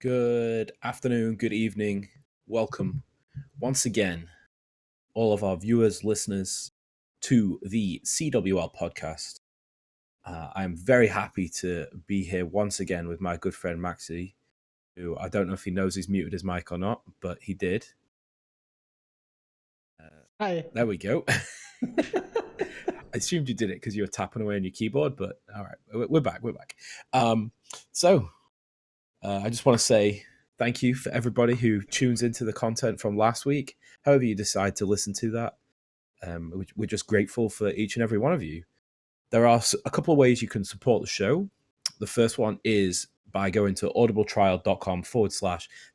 Good afternoon, good evening. Welcome once again, all of our viewers, listeners, to the CWL podcast. I'm very happy to be here once again with my good friend Maxi, who I don't know if he knows he's muted his mic or not, but he did. Hi. There we go. I assumed you did it because you were tapping away on your keyboard, but all right, we're back. I just want to say thank you for everybody who tunes into the content from last week. However you decide to listen to that, we're just grateful for each and every one of you. There are a couple of ways you can support the show. The first one is by going to audibletrial.com/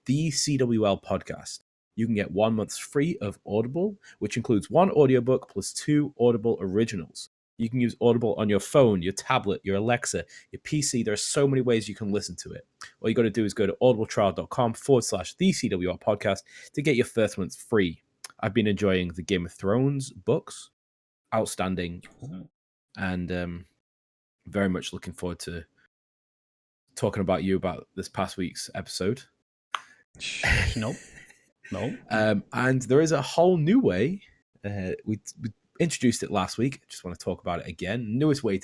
the CWL podcast. You can get 1 month free of Audible, which includes one audiobook plus 2 Audible originals. You can use Audible on your phone, your tablet, your Alexa, your PC. There are so many ways you can listen to it. All you got to do is go to audibletrial.com/ the CWL podcast to get your first month free. I've been enjoying the Game of Thrones books. Outstanding. And very much looking forward to talking about you about this past week's episode. Nope. And there is a whole new way. We introduced it last week. I just want to talk about it again. Newest way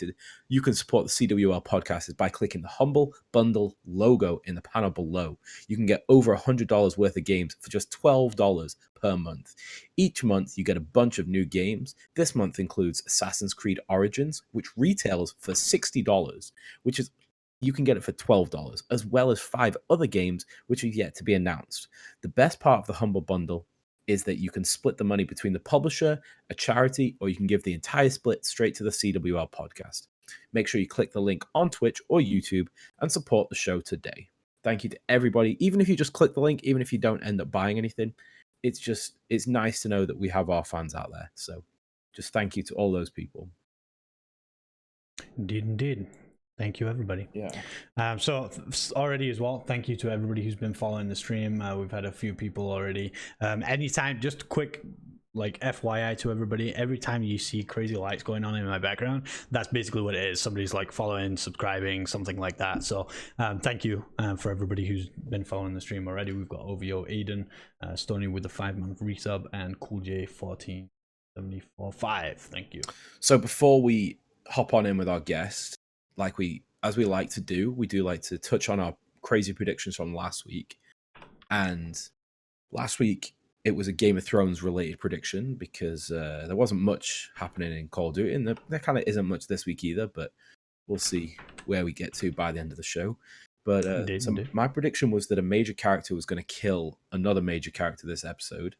you can support the CWL podcast is by clicking the Humble Bundle logo in the panel below. You can get over $100 worth of games for just $12 per month. Each month, you get a bunch of new games. This month includes Assassin's Creed Origins, which retails for $60, which is you can get it for $12, as well as 5 other games which are yet to be announced. The best part of the Humble Bundle is that you can split the money between the publisher, a charity, or you can give the entire split straight to the CWL podcast. Make sure you click the link on Twitch or YouTube and support the show today. Thank you to everybody. Even if you just click the link, even if you don't end up buying anything, it's nice to know that we have our fans out there. So just thank you to all those people. Indeed. Thank you, everybody. Yeah. So already as well, thank you to everybody who's been following the stream. We've had a few people already. Anytime, just quick, like FYI to everybody, every time you see crazy lights going on in my background, that's basically what it is. Somebody's like following, subscribing, something like that. So thank you for everybody who's been following the stream already. We've got OVO Aiden, Stony with the 5-month resub, and Cool J 1474.5. Thank you. So before we hop on in with our guest, as we like to do, we do like to touch on our crazy predictions from last week. And last week, it was a Game of Thrones related prediction because there wasn't much happening in Call of Duty, and there kind of isn't much this week either, but we'll see where we get to by the end of the show. But my prediction was that a major character was going to kill another major character this episode.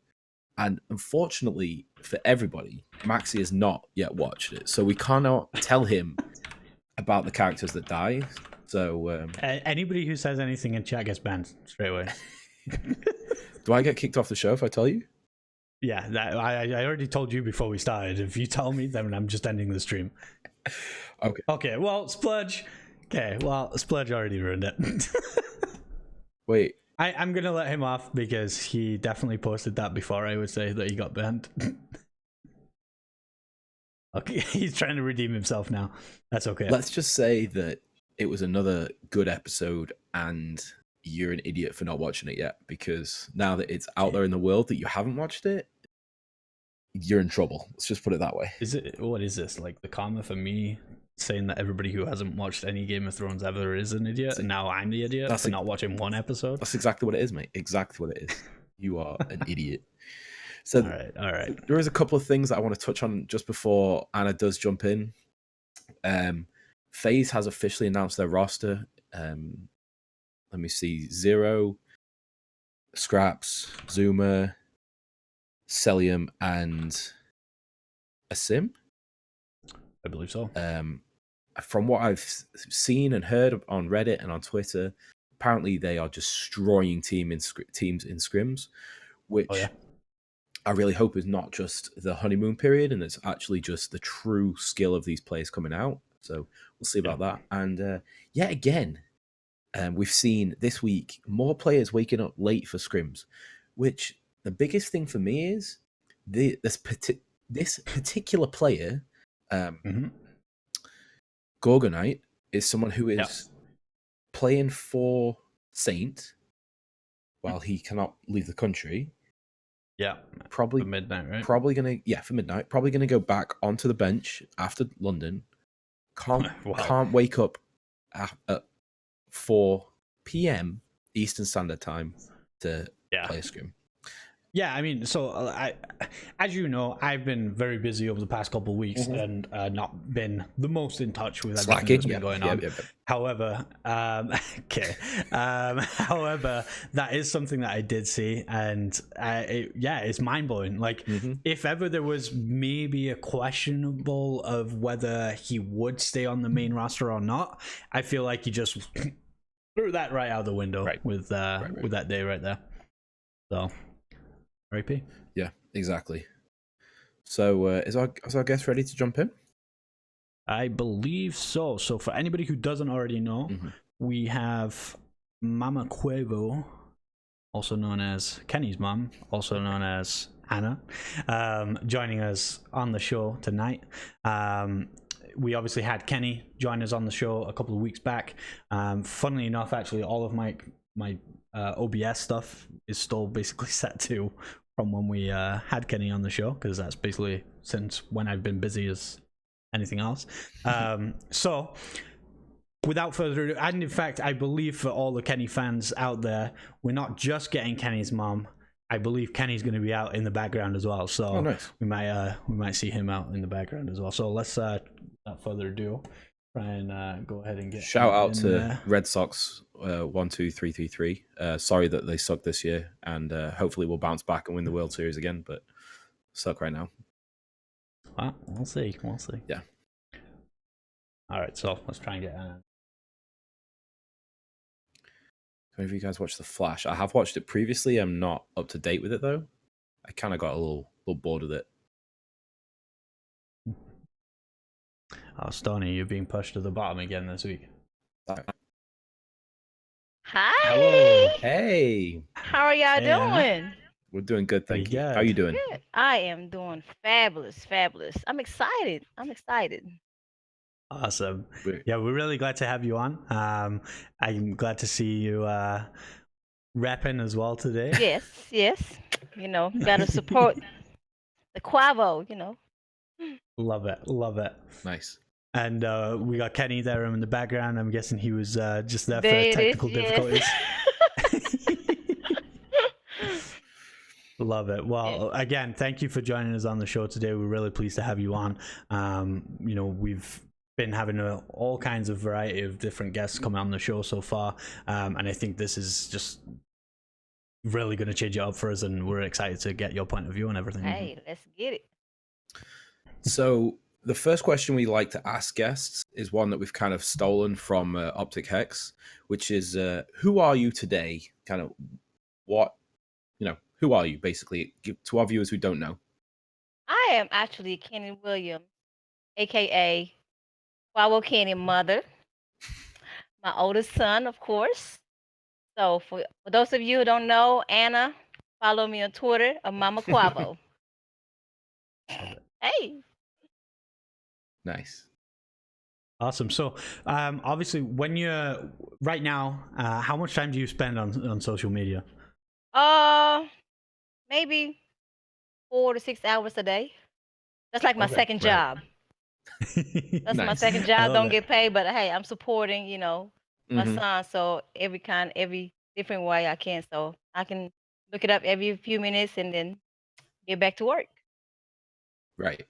And unfortunately for everybody, Maxi has not yet watched it, so we cannot tell him about the characters that die. So anybody who says anything in chat gets banned straight away. Do I get kicked off the show if I tell you? Yeah, I already told you before we started. If you tell me, then I'm just ending the stream. Okay, well, Splurge. Okay, well, Splurge already ruined it. Wait. I'm going to let him off because he definitely posted that before I would say that he got banned. Okay, he's trying to redeem himself now. That's okay. Let's just say that it was another good episode and you're an idiot for not watching it yet, because now that it's out there in the world that you haven't watched it, you're in trouble. Let's just put it that way. What is this? Like the karma for me saying that everybody who hasn't watched any Game of Thrones ever is an idiot, and now I'm the idiot for not watching one episode? That's exactly what it is, mate. Exactly what it is. You are an idiot. So all right. There is a couple of things that I want to touch on just before Anna does jump in. FaZe has officially announced their roster. Let me see. Zero, Scraps, Zuma, Celium, and Asim. I believe so. From what I've seen and heard on Reddit and on Twitter, apparently they are destroying teams in scrims, which I really hope is not just the honeymoon period and it's actually just the true skill of these players coming out. So we'll see about that. And yet again, we've seen this week more players waking up late for scrims, which the biggest thing for me is this particular player, Gorgonite, is someone who is playing for Saint while he cannot leave the country. Yeah, Probably for midnight, right? Probably for midnight. Probably gonna go back onto the bench after London. Can't Wow. can't wake up at 4 p.m. Eastern Standard Time to Yeah. play a scrim. Yeah, I mean, so as you know, I've been very busy over the past couple of weeks and not been the most in touch with everything Slacking, that's been going on. However, okay, however, that is something that I did see, and it's mind blowing. Like, if ever there was maybe a questionable of whether he would stay on the main roster or not, I feel like he just threw that right out the window with that day right there. So. RIP. Yeah, exactly. So is our guest ready to jump in? I believe so. So for anybody who doesn't already know, we have MamaKuavo, also known as Kenny's mom, also known as Anna, joining us on the show tonight. We obviously had Kenny join us on the show a couple of weeks back. Funnily enough, actually, all of my OBS stuff is still basically set to from when we had Kenny on the show, because that's basically since when I've been busy as anything else. So without further ado, and in fact, I believe for all the Kenny fans out there, we're not just getting Kenny's mom. I believe Kenny's going to be out in the background as well. So nice. we might see him out in the background as well. So let's without further ado, try and go ahead and get shout out to there. Red Sox 12333. Sorry that they suck this year, and hopefully we'll bounce back and win the World Series again, but suck right now. Well, we'll see. Yeah. All right, so let's try and get Have you guys watched The Flash? I have watched it previously. I'm not up to date with it though. I kind of got a little bored with it. Oh, Stoney, you're being pushed to the bottom again this week. Hi. Hello. Hey. How are y'all doing? We're doing good, thank you. Good. How are you doing? Good. I am doing fabulous. I'm excited. Awesome. Yeah, we're really glad to have you on. I'm glad to see you repping as well today. Yes. Gotta support the Quavo, Love it. Nice. And we got Kenny there in the background. I'm guessing he was just there There for it is, technical yes. difficulties. Love it. Well, again, thank you for joining us on the show today. We're really pleased to have you on. We've been having all kinds of variety of different guests come on the show so far, and I think this is just really going to change it up for us, and we're excited to get your point of view and everything. Hey, let's get it. So the first question we like to ask guests is one that we've kind of stolen from Optic Hex, which is who are you today? Kind of who are you, basically, to our viewers who don't know? I am actually Kenny Williams, aka Quavo Kenny mother. My oldest son, of course. So for those of you who don't know, Anna, follow me on Twitter, MamaKuavo. Hey. Nice. Awesome. So obviously when you're right now, how much time do you spend on social media? Maybe 4 to 6 hours a day. That's like my second job. That's my second job. Don't get paid, but hey, I'm supporting, my son. So every different way I can. So I can look it up every few minutes and then get back to work. Right.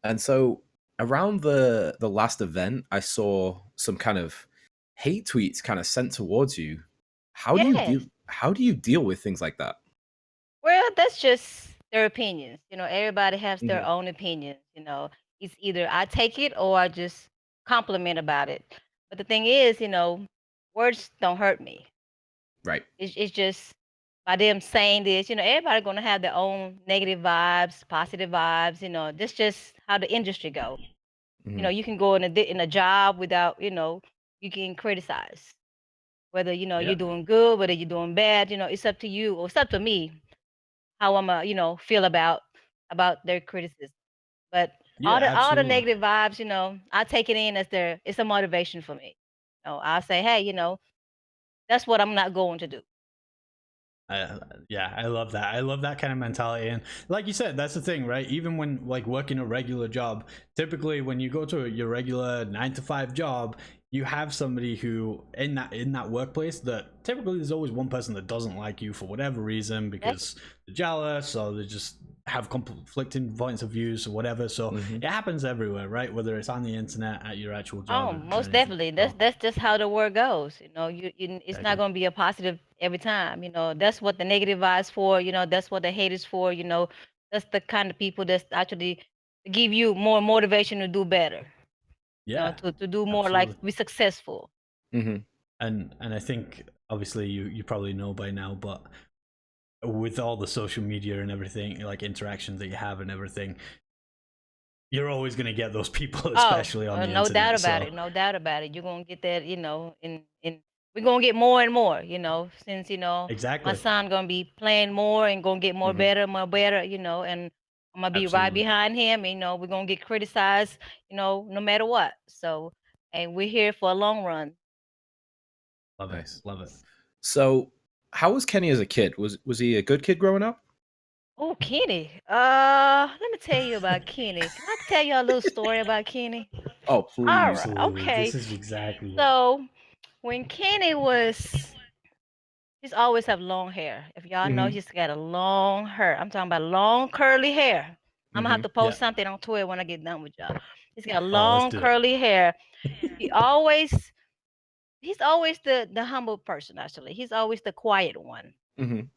And so around the last event, I saw some kind of hate tweets kind of sent towards you. How do you deal with things like that? Well, that's just their opinions. Everybody has their own opinions. It's either I take it or I just compliment about it. But the thing is, words don't hurt me. Right. It's just by them saying this, everybody gonna have their own negative vibes, positive vibes. This just how the industry go. You can go in a job without, you can criticize. Whether you're doing good, whether you're doing bad, it's up to you or it's up to me how I'm feel about their criticism. But all the negative vibes, I take it in as it's a motivation for me. I'll say, hey, that's what I'm not going to do. Yeah, I love that. I love that kind of mentality. And like you said, that's the thing, right? Even when like working a regular job, typically when you go to your regular 9 to 5 job, you have somebody who in that workplace that typically there's always one person that doesn't like you for whatever reason Exactly. because they're jealous or they just have conflicting points of views or whatever. So Mhm. it happens everywhere, right? Whether it's on the internet, at your actual Oh, job, or most anything. definitely. So That's just how the word goes. It's not exactly. going to be a positive every time. That's what the negative vibes for. That's what the hate is for. That's the kind of people that's actually give you more motivation to do better. Yeah, To do more, absolutely. like be successful. Mhm. And I think obviously you probably know by now, but with all the social media and everything, like interactions that you have and everything, you're always going to get those people, Oh, especially on the no doubt internet. about So it. No doubt about it. You're gonna get that. And we're gonna get more and more. Since my exactly. son gonna be playing more and gonna get more Mhm. better, more better. And I'm gonna be right Absolutely. behind him. We're gonna get criticized. No matter what. So, and we're here for a long run. Love it. Nice. Love it. So, how was Kenny as a kid? Was he a good kid growing up? Oh, Kenny. Let me tell you about Kenny. Can I tell you a little story about Kenny? Oh, All please. right. Absolutely. Okay. This is exactly what. So when Kenny was he's always have long hair. If y'all know, Mhm. he's got a long hair. I'm talking about long curly hair. I'm gonna have Mhm. to Yeah. post something on Twitter when I get done with y'all. He's got Oh, let's long do it. curly hair. He always he's always the humble person actually. He's always the quiet one. Mhm.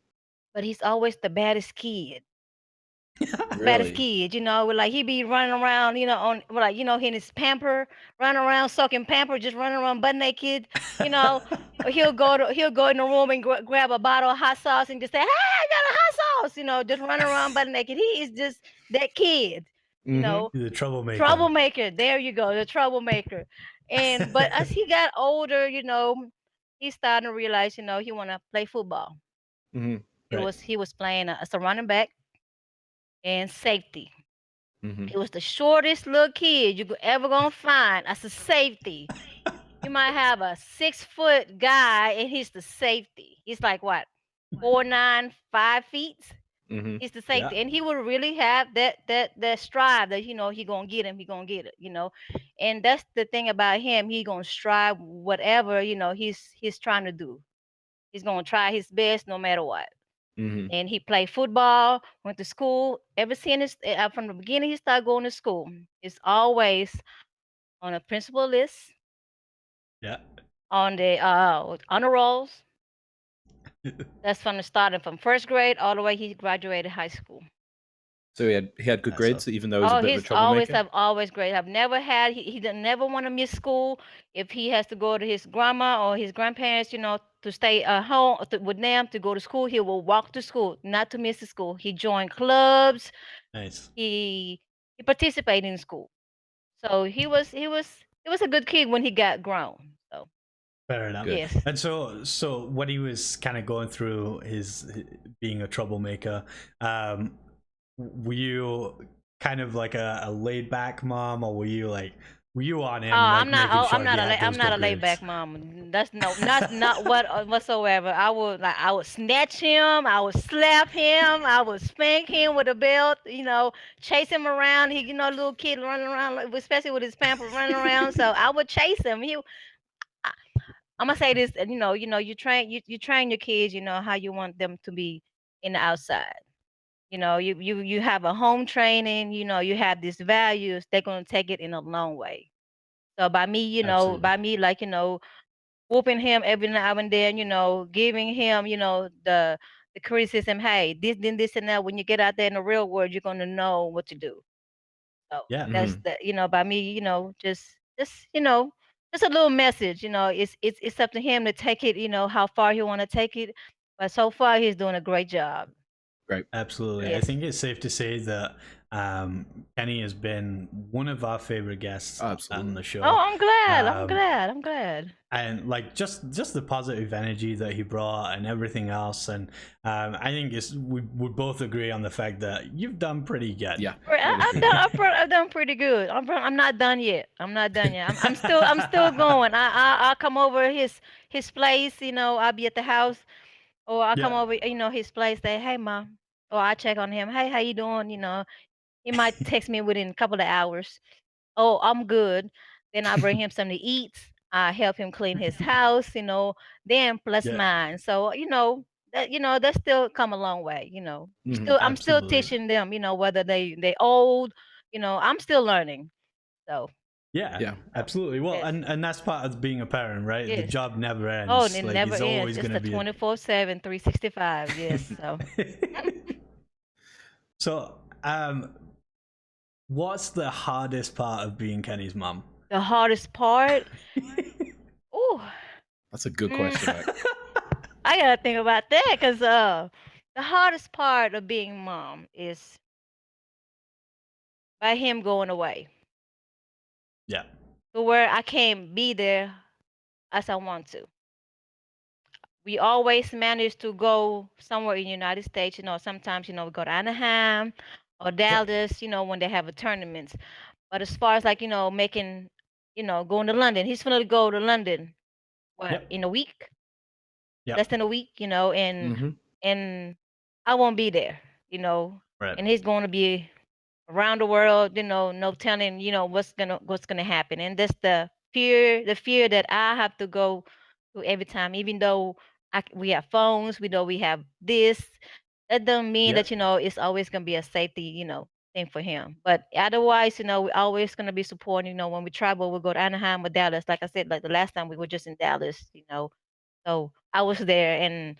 But he's always the baddest kid. Baddest Really? kid, like he be running around, on like, in his pamper, running around sucking pamper, just running around butt naked, you know. Or he'll go in the room and grab a bottle of hot sauce and just say, "Hey, I got a hot sauce," just running around butt naked. He is just that kid, you Mhm. know, He's a troublemaker. troublemaker. There you go, the troublemaker. But as he got older, he's starting to realize, he want to play football. Mhm. He Right. was he was playing as a running back and safety. Mhm. He was the shortest little kid you could ever gonna find as a safety. You might have a 6 foot guy and he's the safety. He's like what, 4'9", 5 feet. Mhm. He's the Yeah. safety, and he would really have that strive that he gonna get him. He gonna get it. And that's the thing about him. He gonna strive whatever he's trying to do. He's gonna try his best no matter what. Mhm. And he played football, went to school. Ever since from the beginning he started going to school, it's always on a principal list, Yeah. on the honor rolls. That's from the starting from first grade all the way he graduated high school. So he had good That's grades, awesome. even though he was a Oh, bit of a he's always troublemaker. have always great. I've never had he didn't never want to miss school. If he has to go to his grandma or his grandparents, to stay at home with them to go to school, he will walk to school, not to miss the school. He joined clubs. Nice. He participated in school. So he was a good kid when he got grown. So Fair enough. Good. yes. And so when he was kind of going through being a troublemaker, were you kind of like a laid back mom, or were you on Oh, him, like making I'm sure he not had I'm those not good a laid back grades? mom. That's no, not what whatsoever. I would snatch him, I would slap him, I would spank him with a belt, chase him around. He, little kid running around, especially with his pamper running around. So I would chase him. I, I'm gonna say this, and you train your kids, how you want them to be in the outside. You have a home training. You have these values. They're gonna take it in a long way. So Absolutely. like, whooping him every now and then, giving him, the criticism, hey, this and that. When you get out there in the real world, you're gonna know what to do. So Yeah. that's Mhm. the, by me, just, just a little message, it's up to him to take it, how far he wanna take it. But so far he's doing a great job. Great. Absolutely. I Yes. think it's safe to say that Kenny has been one of our favorite guests on the Absolutely. Oh, show. I'm glad. I'm Um, glad. I'm glad. and like just the positive energy that he brought and everything else, and I think we both agree on the fact that you've done pretty good. Yeah, Right, I would I've agree done with I've, pro- I've done pretty good. I'm not done yet. I'm not done yet. I'm still going. I'll come over his place. I'll be at the house. Or I come Yeah. over, his place, say, "Hey, mom," or I check on him. "Hey, how you doing?" He might text me within a couple of hours. "Oh, I'm good." Then I bring him something to eat. I help him clean his house, then plus Yeah. mine. So, that's still come a long way, Mhm. I'm still Absolutely. teaching them, whether they old, I'm still learning. So, Yeah, Yeah. absolutely. Well, yes, and that's part of being a parent, right? The yes. job never Oh, ends. and it Like never it's ends. always It's gonna the be a 24/7, 365. Yes. So, So, what's the hardest part of being Kenny's mom? the hardest part, oh, That's a good question, Mike. I gotta think about that because the hardest part of being mom is by him going away Yeah. to where I can't be there as I want to. We always manage to go somewhere in the United States. Sometimes we go to Anaheim or Yep. Dallas. When they have a tournament. But as far as like making, going to London, he's gonna go to London. What, Yep. in a week? Less Yep. than a week. Mhm. And I won't be there. You know, Right. and he's going to be around the world, no telling, what's gonna happen. And that's the fear that I have to go through every time, even though we have phones, we know we have this. That doesn't mean that, Yep. it's always gonna be a safety, thing for him. But otherwise, we're always gonna be supporting, when we travel, we'll go to Anaheim or Dallas. Like I said, like the last time we were just in Dallas. So I was there and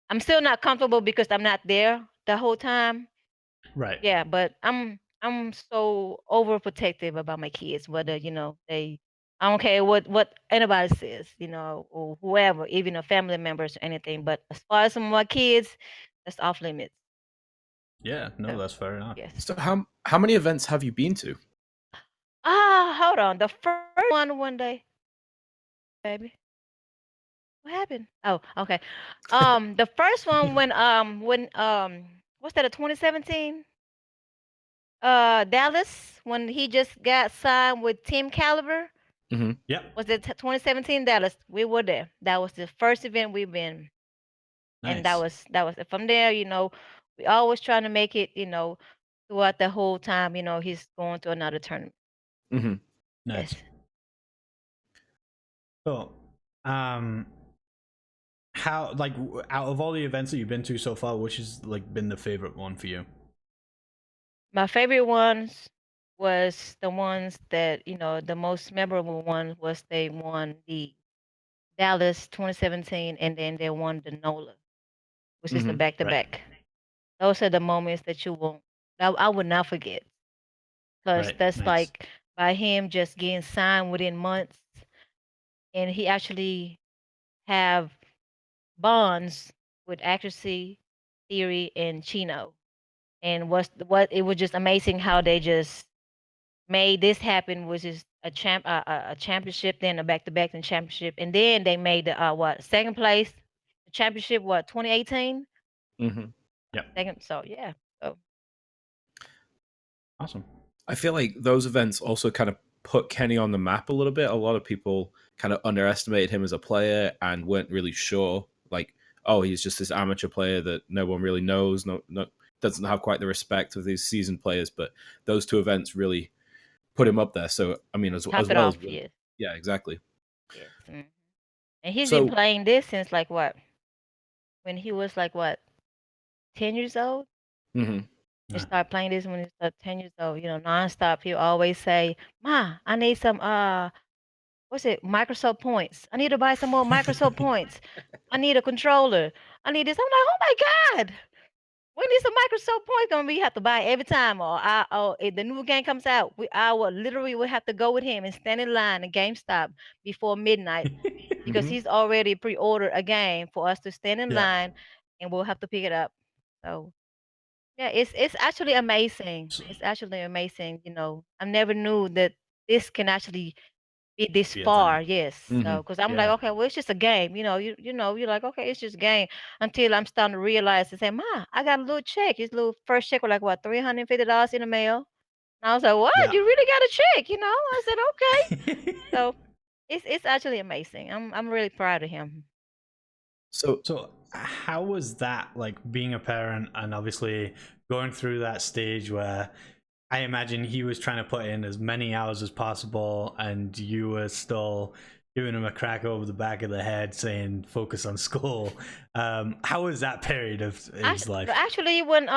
I'm still not comfortable because I'm not there the whole time. Right. Yeah, but I'm so overprotective about my kids, whether, I don't care what anybody says, or whoever, even a family members or anything. But as far as some of my kids, that's off limits. Yeah. No, So that's fair enough. yes. So how many events have you been to? Hold on. The first one day, baby. What happened? Oh, okay. The first one when what's that? A 2017 Dallas, when he just got signed with Team Caliber. Mhm. Yep. Was it 2017 Dallas? We were there. That was the first event we've been, and that Nice. was from there. We always trying to make it. Throughout the whole time. He's going to another tournament. Mhm. Nice. Yes. So, um, how like out of all the events that you've been to so far, which has like been the favorite one for you? My favorite ones was the ones that the most memorable one was they won the Dallas 2017, and then they won the NOLA, which is the Mhm. back to Right. back. Those are the moments that you won't. I would not forget. Because Right. that's Nice. like by him just getting signed within months, and he actually have bonds with Accuracy, Theory, and Chino. And what it was just amazing how they just made this happen, which is a championship, then a back to back and championship, and then they made the what, second place, the championship, what, 2018 Mhm. Yep. second. So yeah, so Awesome. I feel like those events also kind of put Kenny on the map a little bit. A lot of people kind of underestimated him as a player and weren't really sure, like, oh, he's just this amateur player that no one really knows, no doesn't have quite the respect of these seasoned players. But those two events really put him up there. So I mean, top as it well as off. Yes, yeah, exactly. yes. And he's been So playing this since like what, when he was like what, 10 years old. mhm. He Yeah. started playing this when he was 10 years old. Nonstop. He'll always say, "Ma, I need some what's it? Microsoft points. I need to buy some more Microsoft points. I need a controller. I need this." I'm like, "Oh my God. When is the Microsoft point gonna be? You have to buy it every time, or if the new game comes out, I will literally would have to go with him and stand in line at GameStop before midnight because Mhm. he's already pre-ordered a game for us to stand in Yeah. line, and we'll have to pick it up." So yeah, it's actually amazing. So, It's actually amazing. I never knew that this can actually be this be a thing. far. Yes. So, Mhm. because I'm like, Yeah. okay, well, it's just a game. You're like, okay, it's just a game. Until I'm starting to realize and say, "Ma, I got a little check. His little first check was like what, $350 in the mail." And I was like, "What? Yeah. You really got a check?" I said, "Okay." So it's actually amazing. I'm really proud of him. So how was that, like, being a parent and obviously going through that stage where I imagine he was trying to put in as many hours as possible and you were still giving him a crack over the back of the head saying focus on school. How was that period of his life? Actually, when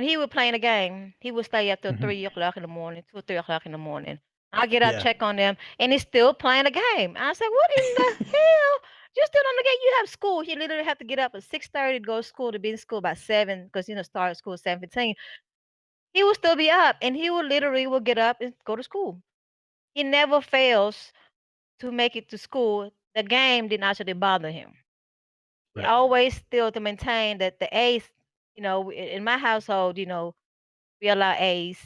he was playing a game, he would stay up till Mhm. 3 o'clock in the morning, 2 or 3 o'clock in the morning. I get out, Yeah. check on them, and he's still playing a game. I said, "What in the hell? You still on the game? You have school." He literally have to get up at 6:30 to go to school to be in school by 7 because start at school at 7:15. He will still be up, and he will get up and go to school. He never fails to make it to school. The game didn't actually bother him. He Right. always still to maintain that the A's, in my household, we allow A's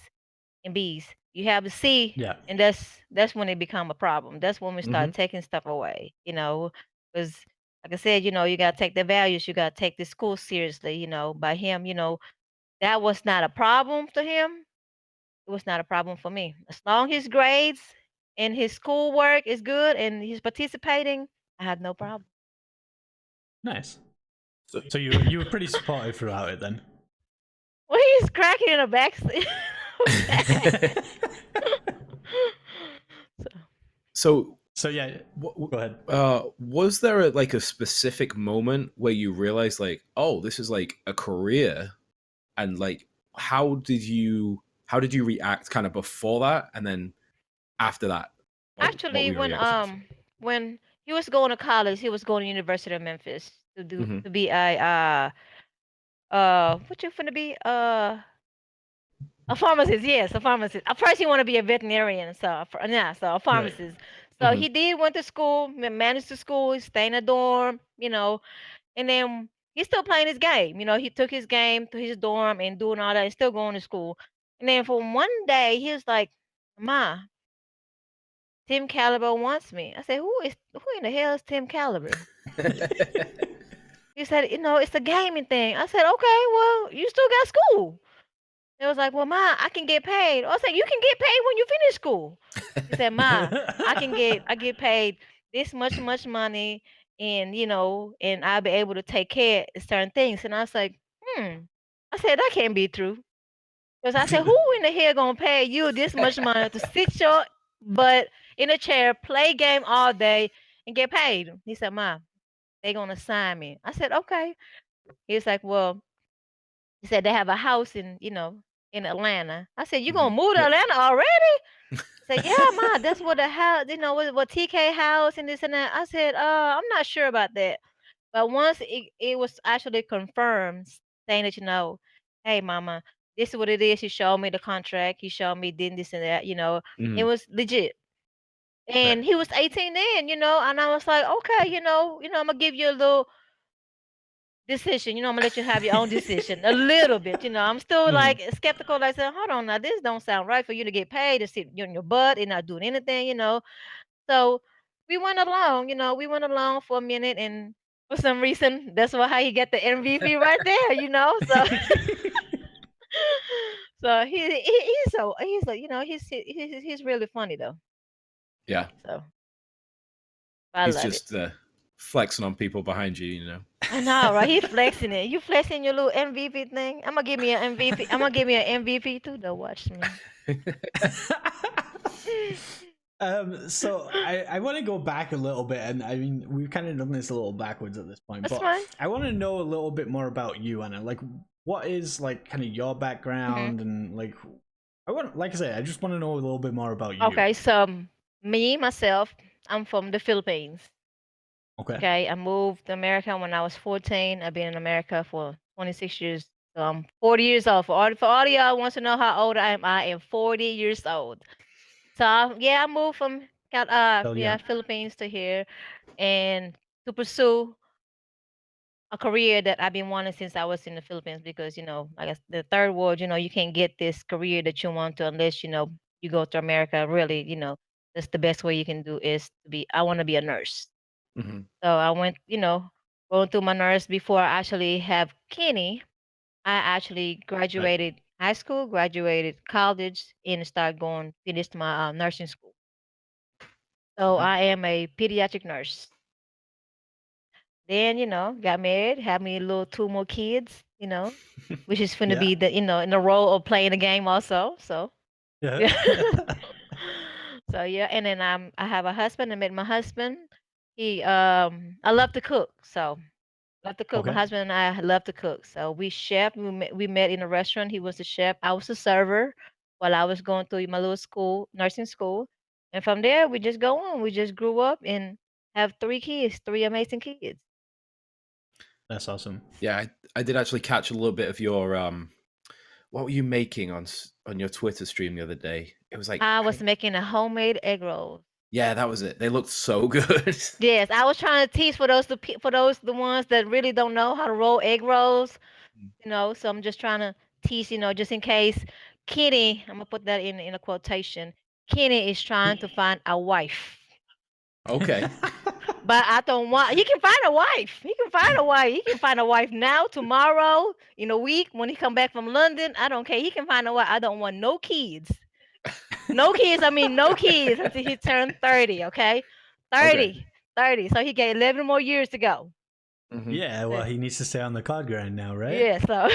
and B's. You have a C, Yeah. and that's when it become a problem. That's when we Hmm. start taking stuff away, because like I said, you gotta take the values, you gotta take the school seriously, by him, that was not a problem to him. It was not a problem for me. As long his grades and his schoolwork is good and he's participating, I have no problem. Nice. So, So you were pretty supportive throughout it then. Well, he's cracking in the back. Back. So, so So yeah, what, go ahead. was there like a specific moment where you realized like, oh, this is like a career, and like how did you react kind of before that, and then after that, what actually, were your reactions? when he was going to college, he was going to University of Memphis Hmm. to be what you finna be a pharmacist. Yes, a pharmacist. At first, he want to be a veterinarian, so a Right. pharmacist. So Hmm. he did went to school, managed the school, he stayed in a dorm, and then he's still playing his game. He took his game to his dorm and doing all that, and still going to school. And then for one day, he was like, "Ma, Tim Caliber wants me." I said, who in the hell is Tim Caliber?" He said, "It's a gaming thing." I said, "Okay, well, you still got school." It was like, "Well, Ma, I can get paid." I said, "You can get paid when you finish school." He said, "Ma, I get paid this much money, and and I'll be able to take care of certain things." And I was like, "Hmm." I said, "That can't be true." Because I said, "Who in the hell gonna pay you this much money to sit your butt in a chair, play game all day, and get paid?" He said, "Ma, they gonna assign me." I said, "Okay." He was like, "Well," he said, "they have a house in Atlanta." I said, "You Hmm. gonna move to Right. Atlanta already?" Say, "Yeah, ma, that's what the house, what TK house and this and that." I said, I'm not sure about that." But once it was actually confirmed, saying that, "Hey, mama, this is what it is." He showed me the contract. He showed me this and that. It Hmm. was legit. Right. And he was 18 then, and I was like, "Okay, I'm gonna give you a little decision. I'm gonna let you have your own decision a little bit. I'm still Mhm. like skeptical. Like, I said, hold on now, this don't sound right for you to get paid to sit on your butt and not doing anything. So we went along for a minute, and for some reason, that's why how he get the MVP right there. So so he's really funny though. Yeah, So I he's love it. just flexing on people behind you, I know, right? He flexing it. You flexing your little MVP thing. I'm gonna give me an MVP. I'm gonna give me an MVP too. Though, watch me. So I want to go back a little bit, and I mean we've kind of done this a little backwards at this point, That's but fine. I want to know a little bit more about you, Anna. Like, what is like kind of your Hmm. background, and like like I say, I just want to know a little bit more about you. Okay, so me myself, I'm from the Philippines. Okay. Okay, I moved to America when I was 14. I've been in America for 26 years. So I'm 40 years old. For all of y'all who wants to know how old I am 40 years old. So yeah, I moved from Hell yeah. Philippines to here, and to pursue a career that I've been wanting since I was in the Philippines, because like the third world, you can't get this career that you want to unless you go to America. Really, that's the best way you can do is to be. I want to be a nurse. hmm So I went, going through my nurse before I actually have Kenny. I actually Right. graduated high school, graduated college, and finished my nursing school. So Okay. I am a pediatric nurse. Then, got married, had me a little 2 more kids, which is gonna Yeah. be the, in the role of playing the game also. So Yeah. yeah. So yeah, and then I have a husband. I met my husband. I love to cook, so love to cook. My Okay. husband and I love to cook. So we met in a restaurant. He was the chef. I was the server while I was going through my little school, nursing school. And from there we just go on. We just grew up and have 3 kids, 3 amazing kids. That's awesome. Yeah, I did actually catch a little bit of your what were you making on your Twitter stream the other day? It was like I was making a homemade egg roll. yeah, that was it. They looked so good. Yes, I was trying to teach for those the ones that really don't know how to roll egg rolls. So I'm just trying to teach, just in case Kenny, I'm gonna put that in a quotation. Kenny is trying to find a wife. Okay. But I don't want he can find a wife. He can find a wife. He can find a wife now, tomorrow, in a week, when he come back from London. I don't care. He can find a wife. I don't want no kids. No kids, I mean no kids until he turned 30, okay? Okay. 30. 30. So he got 11 more years to go. Mhm. Yeah, well, he needs to stay on the COD grind now, right? Yeah, so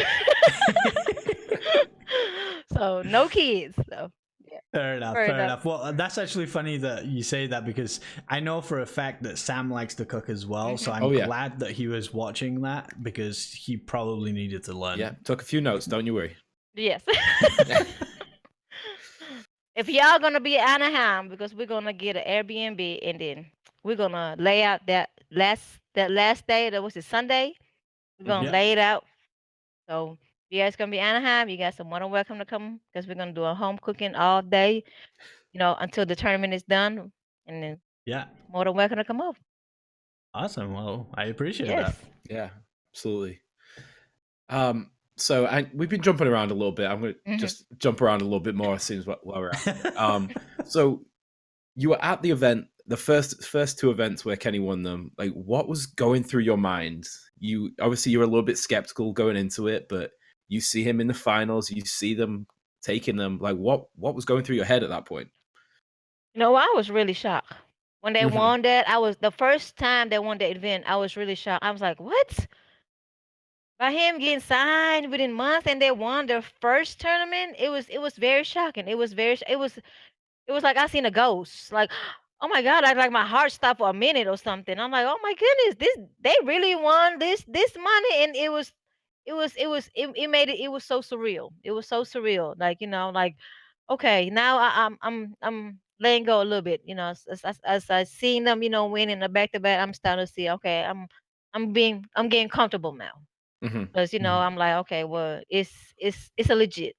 so no kids. So yeah. Fair enough, Fair fair enough. enough. Well, that's actually funny that you say that because I know for a fact that Sam likes to cook as well. So I'm Oh, yeah. glad that he was watching that because he probably needed to learn. Yeah, took a few notes, don't you worry. Yes. If y'all gonna be at Anaheim, because we're gonna get an Airbnb and then we're gonna lay out that last day, that was a Sunday. We're gonna Yeah. lay it out. So if you guys gonna be Anaheim, you guys are more than welcome to come because we're gonna do a home cooking all day, until the tournament is done, and then Yeah. more than welcome to come over. Awesome. Well, I appreciate Yes. that. Yeah, absolutely. So we've been jumping around a little bit. I'm going to Mhm. just jump around a little bit more as soon as where we're at. So you were at the event, the first two events where Kenny won them. Like, what was going through your mind? You obviously you were a little bit skeptical going into it, but you see him in the finals. You see them taking them. Like, what was going through your head at that point? I was really shocked when they Mhm. won that. I was the first time they won the event. I was really shocked. I was like, "What?" By him getting signed within months and they won their first tournament, it was very shocking. It was like I seen a ghost. Like, oh my god, like my heart stopped for a minute or something. I'm like, oh my goodness, they really won this money, and it made it was so surreal. It was so surreal. Like, like, okay, now I'm letting go a little bit. As I seen them, winning the back to back, I'm starting to see. Okay, I'm getting comfortable now. Mhm. Because, Mhm. I'm like, okay, well, it's a legit,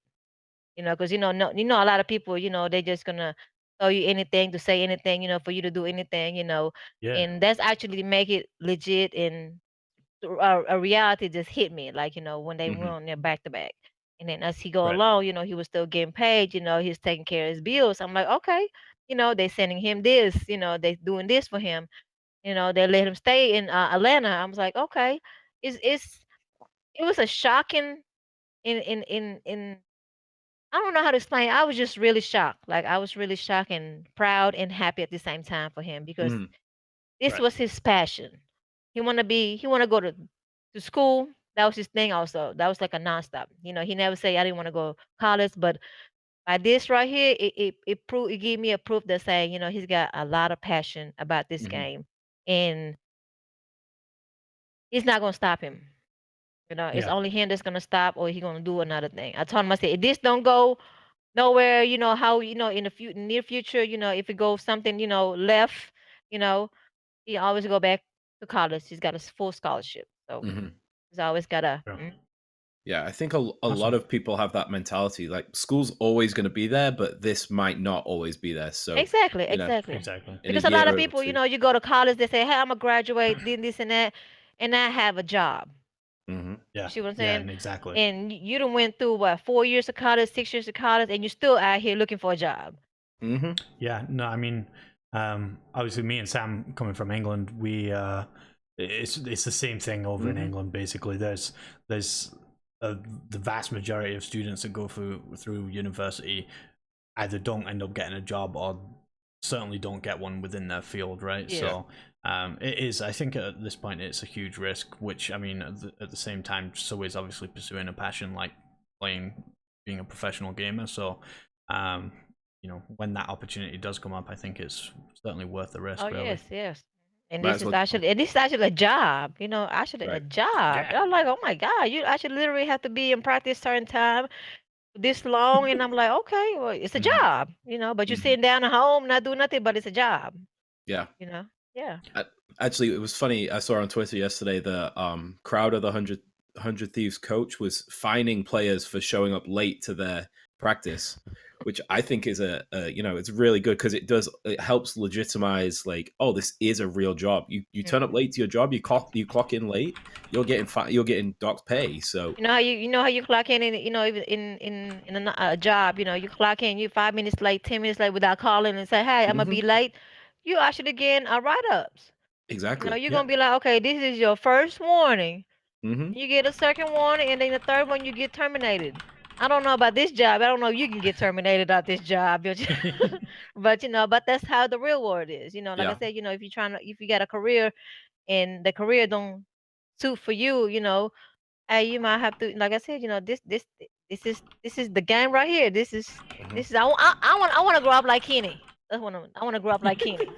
because, no, a lot of people, they just gonna tell you anything to say anything, for you to do anything, Yeah. and that's actually make it legit, and a reality just hit me, like, when they went Mhm. on their back to back. And then as he go Right. along, he was still getting paid, he's taking care of his bills. I'm like, okay, they sending him this, they doing this for him, they let him stay in Atlanta. I was like, okay, it's it was a shocking in I don't know how to explain. I was just really shocked. Like, I was really shocked and proud and happy at the same time for him, because Mhm. this Right. was his passion. He wanna go to school. That was his thing also. That was like a nonstop. He never say I didn't want to go college, but by this right here, it gave me a proof that saying, he's got a lot of passion about this Mhm. game, and it's not gonna stop him. It's Yeah. only him that's gonna stop, or he gonna do another thing. I told him, I said, if this don't go nowhere, how, in the near future, if it goes something, left, you know, he always go back to college. He's got a full scholarship. So Mhm. he's always got a Sure. Yeah, I think a lot Awesome. of people have that mentality. Like, school's always going to be there, but this might not always be there. So, exactly, you know, exactly. Exactly. in a Because a lot of year or people, two. you go to college, they say, hey, I'm gonna graduate, then this and that, and I have a job. Mhm. You Yeah. see what I'm Yeah. saying? And exactly. And you done went through what, 4 years of college, 6 years of college, and you're still out here looking for a job. Mhm. Yeah, no, I mean, obviously, me and Sam coming from England, it's the same thing over in Mhm. England. Basically, there's the vast majority of students that go through university either don't end up getting a job or certainly don't get one within their field, right? Yeah. So, It is. I think at this point it's a huge risk. Which I mean, at the same time, so is obviously pursuing a passion like being a professional gamer. So, um, when that opportunity does come up, I think it's certainly worth the Oh risk. Really. yes, yes. And Might as well. this is actually a job, actually a Right. job. Yeah. I'm like, oh my God, you actually literally have to be in practice certain time this long, and I'm like, okay, well, it's a Mhm. job, but you're Mhm. sitting down at home, not doing nothing, but it's a job, Yeah. Yeah. Actually, it was funny. I saw on Twitter yesterday the Crowder, the hundred Thieves coach, was fining players for showing up late to their practice, which I think is it's really good because it helps legitimize like, oh, this is a real job. You turn up Mhm. late to your job, you clock in late, you're getting docked pay. So You know how you clock in, and even in a job, you clock in, you 5 minutes late, 10 minutes late without calling and say, hey, I'm gonna be mhm, late. You actually getting a write ups. exactly. You're Yeah. gonna be like, okay, this is your first warning. Hmm. You get a second warning, and then the third one you get terminated. I don't know about this job. I don't know if you can get terminated out this job, but that's how the real world is. Like I Yeah. said, if you got a career and the career don't suit for you, hey, you might have to, like I said, this is the game right here. This is Hmm. this is I want to grow up like Kenny. I want to grow up like Kenny.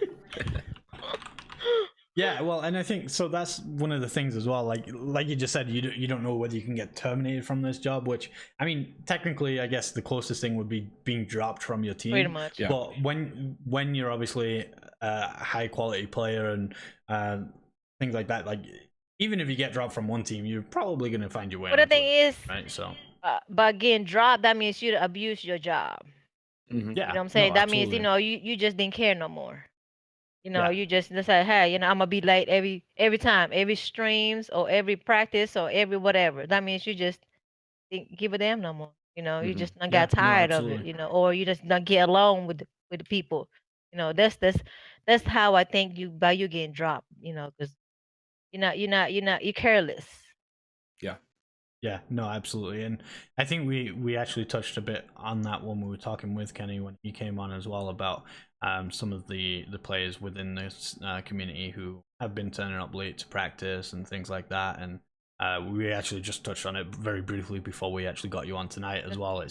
Yeah, well, and I think so. That's one of the things as well. Like you just said, you don't know whether you can get terminated from this job. Which I mean, technically, I guess the closest thing would be being dropped from your Pretty team. much. Yeah. But when you're obviously a high quality player and uh, things like that, like even if you get dropped from one team, you're probably going to find your way But the onto thing it, is, right? So by getting dropped, that means you abuse your job. Hmm. You know yeah, what I'm no, saying? That means, absolutely, you just didn't care no more. yeah, You just say, hey, I'm gonna be late every time, every streams or every practice or every whatever. That means you just didn't give a damn no more. You Hmm. just done yeah, got no, tired of it, absolutely. or you just don't get along with the people. That's how I think by you getting dropped. Because you're careless. Yeah. Yeah, no, absolutely. And I think we actually touched a bit on that when we were talking with Kenny when he came on as well about some of the players within this community who have been turning up late to practice and things like that. And we actually just touched on it very briefly before we actually got you on tonight as well.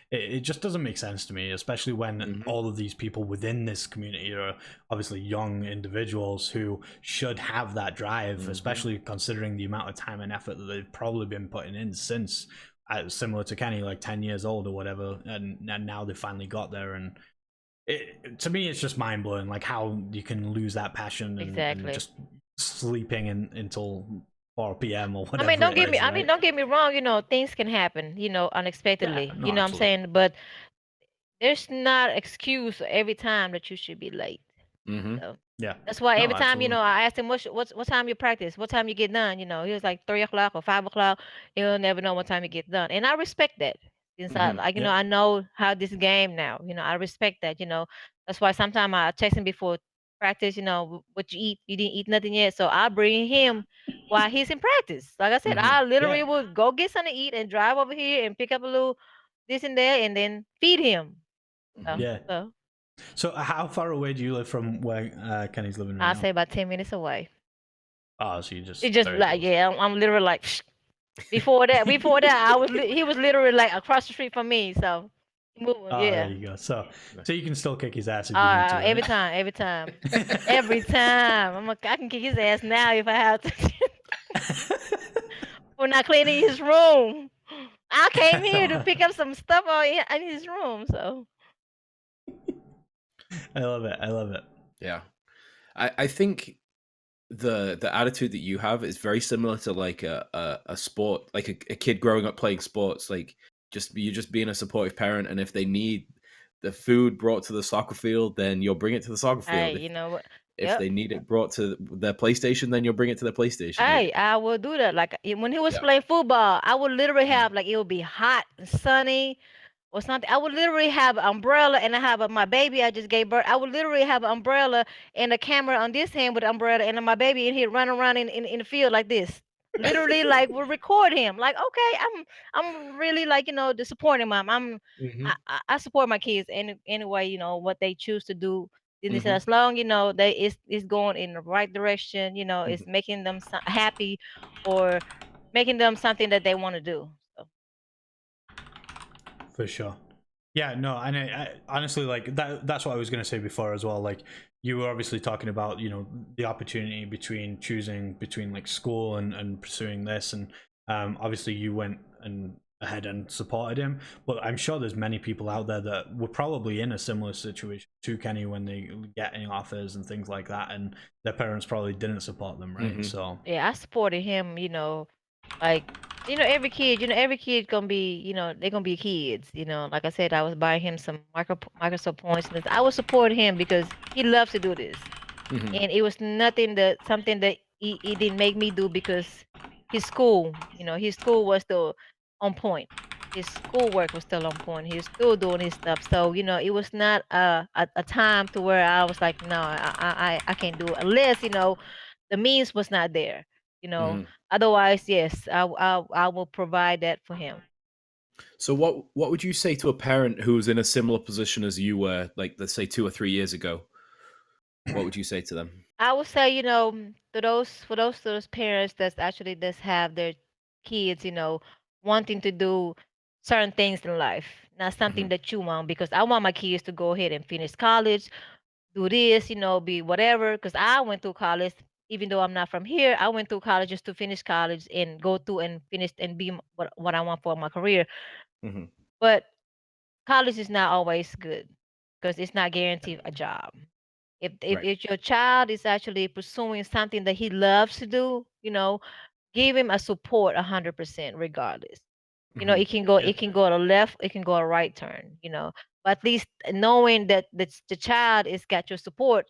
It just doesn't make sense to me, especially when Hmm. all of these people within this community are obviously young individuals who should have that drive, Hmm. especially considering the amount of time and effort that they've probably been putting in since, similar to Kenny, like 10 years old or whatever, and now they finally got there. And to me, it's just mind blowing, like how you can lose that passion and Exactly. just sleeping until 4 p.m. or I mean, whatever don't it get me. is, I mean, right? don't get me wrong. Things can happen. Yeah, Unexpectedly. no, You know what I'm absolutely. saying? But there's not excuse every time that you should be late. Hmm. So Yeah, that's why no, every time, absolutely. I asked him what time you practice, what time you get done. He was like 3 o'clock or 5 o'clock. He'll never know what time he gets done, and I respect that. Since I Hmm. like, Yeah. I know how this game now. I respect that. That's why sometimes I text him before practice. What you eat? You didn't eat nothing yet, so I bring him while he's in practice. Like I said, Hmm. I literally Yeah. would go get something to eat and drive over here and pick up a little this and that, and then feed him. So, Hmm. Yeah. so So how far away do you live from where Kenny's living right I'll now? say about 10 minutes away. Oh, so you're just It's just very like, close. yeah, I'm literally like before that, he was literally like across the street from me. So moving, Oh, there yeah. you go. So you can still kick his ass if you need to, Uh, every right? time, every time, every time. I can kick his ass now if I have to. For not cleaning his room. I came here to pick up some stuff in his room. So I love it. I love it. Yeah. I think the attitude that you have is very similar to like a sport, like a kid growing up playing sports. Like you're just being a supportive parent, and if they need the food brought to the soccer field, then you'll bring it to the soccer hey, field. If you know what? if Yep. they need it brought to their PlayStation, then you'll bring it to their PlayStation. Like Hey, I will do that. Like when he was yeah. playing football, I would literally Mhm. have, like, it would be hot and sunny or something. I would literally have an umbrella, and I have my baby I just gave birth. I would literally have an umbrella and a camera on this hand with the umbrella, and then my baby in here running around in the field like this. Literally, like, we'll record him. Like, okay, I'm really, like, the supporting mom. I Mhm. I, I support my kids any way, what they choose to do. And they said, as long they it's going in the right direction, it's making them happy, or making them something that they want to do. So. For sure. Yeah, no, and I honestly, like, that's what I was going to say before as well. Like, you were obviously talking about, the opportunity between choosing between like school and pursuing this, and obviously you went and ahead and supported him. But I'm sure there's many people out there that were probably in a similar situation to Kenny when they get any offers and things like that, and their parents probably didn't support them, right? So Yeah, I supported him, like, every kid gonna be, they're gonna be kids, like I said, I was buying him some Microsoft points, and I would support him because he loves to do this. And it was something that he didn't make me do, because his school was still on point. His schoolwork was still on point. He was still doing his stuff. So, it was not a time to where I was like, no, I can't do it unless, the means was not there, otherwise, yes, I will provide that for him. So what would you say to a parent who was in a similar position as you were, like let's say 2 or 3 years ago? What would you say to them? I would say, for those parents that's have their kids, wanting to do certain things in life, not something Mhm. that you want, because I want my kids to go ahead and finish college, do this, be whatever. Because I went through college, even though I'm not from here, I went through college just to finish college and go through and finish and be what I want for my career. Mhm. But college is not always good, because it's not guaranteed a job. If Right. if your child is actually pursuing something that he loves to do, give him a support 100% regardless. Mhm. yeah, It can go to left, it can go a right turn, But at least knowing that the child is got your support,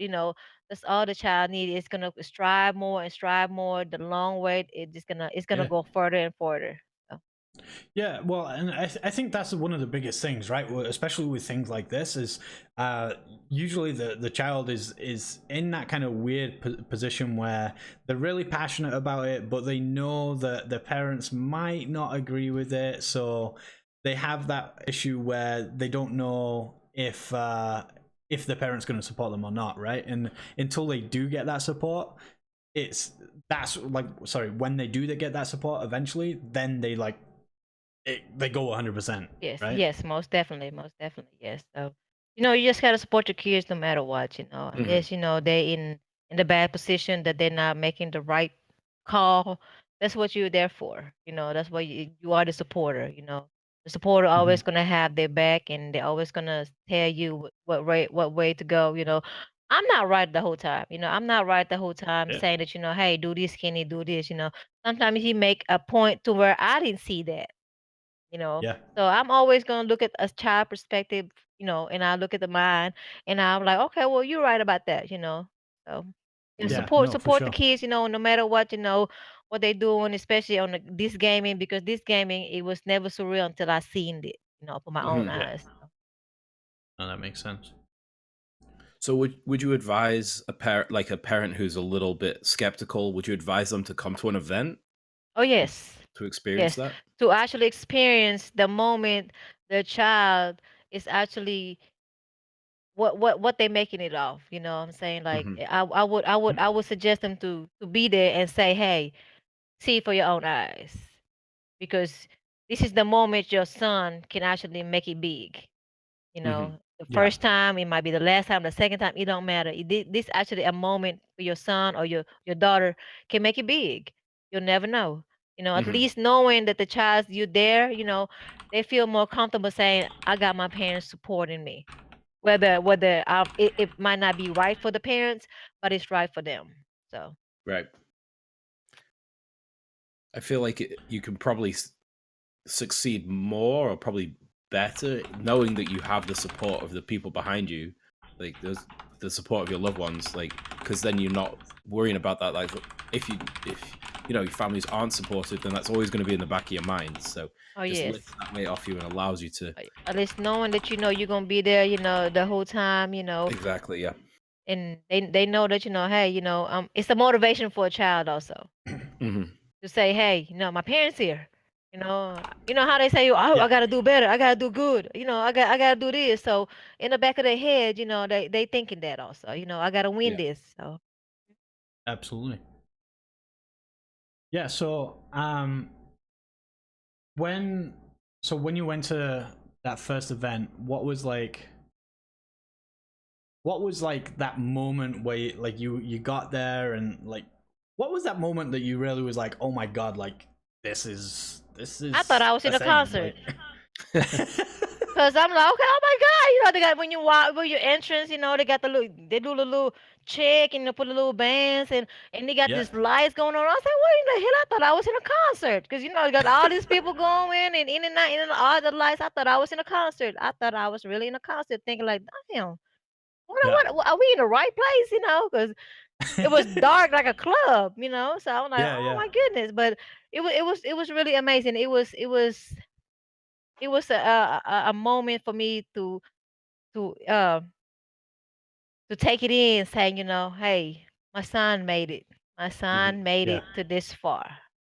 that's all the child needs. It's gonna strive more and strive more. The long way, it's gonna yeah. go further and further. So. Yeah, well, and I think that's one of the biggest things, right? Especially with things like this, is uh, usually the child is in that kind of weird position where they're really passionate about it, but they know that their parents might not agree with it, so they have that issue where they don't know if their parents going to support them or not, right? And until they do get that support, it's that's like sorry, when they do get that support eventually, then they go 100%, Yes, right? yes, most definitely, yes. So, you just gotta support your kids no matter what, Mhm. unless they in the bad position that they're not making the right call. That's what you're there for. That's why you are the supporter. The supporter Mhm. always gonna have their back, and they're always gonna tell you what way to go. I'm not right the whole time. I'm not right the whole time Yeah, saying that, hey, do this, Kenny, do this. Sometimes he make a point to where I didn't see that you know. yeah, So I'm always gonna look at a child perspective, and I look at the mind, and I'm like, okay, well, you're right about that. So Mhm. yeah. support No, for support the sure. kids, no matter what they're doing, especially on this gaming, because this gaming, it was never surreal until I seen it, for my own Mhm. Yeah, eyes. So. no, that makes sense. So would you advise a parent who's a little bit skeptical, would you advise them to come to an event Oh yes, to experience yes, that? to actually experience the moment the child is actually what they making it off. You know what I'm saying? Like Mhm. I would suggest them to be there and say, hey, see it for your own eyes, because this is the moment your son can actually make it big. Mhm. The Yeah, first time, it might be the last time, the second time, it don't matter. This actually a moment for your son or your daughter can make it big. You'll never know. At Mhm. least knowing that the child you there, they feel more comfortable saying, I got my parents supporting me. Whether it might not be right for the parents, but it's right for them. So. Right. I feel like you can probably succeed more or probably better knowing that you have the support of the people behind you, like the support of your loved ones, like because then you're not worrying about that. Like if your families aren't supportive, then that's always going to be in the back of your mind. So Oh just yes. lifts that weight off you and allows you to At least knowing that you're gonna be there, the whole time, exactly, yeah. and they know that, hey, it's a motivation for a child also Hmm. to say, hey, my parents here. You know how they say, "Oh, Yeah, I gotta do better. I gotta do good. I gotta do this." So in the back of their head, they thinking that also. I gotta win Yeah. this. So absolutely. Yeah. So when when you went to that first event, what was like that moment where you got there, and like what was that moment that you really was like, oh my god, like this I thought is I was a in a thing, concert. like Cause I'm like, okay, oh my God, they got when you walk when your entrance, they got they do the little check and they put the little bands and they got yeah, this lights going on. I was like, what in the hell? I thought I was in a concert, cause they got all these people going and in and out, in and out, all the lights. I thought I was in a concert. I thought I was really in a concert, thinking like, damn, yeah. what are we in the right place? Cause it was dark like a club, So I'm like, Yeah, oh yeah. my goodness, but it was really amazing. It was a moment for me to to take it in, saying, hey, my son made it. My son made Yeah, it to this far,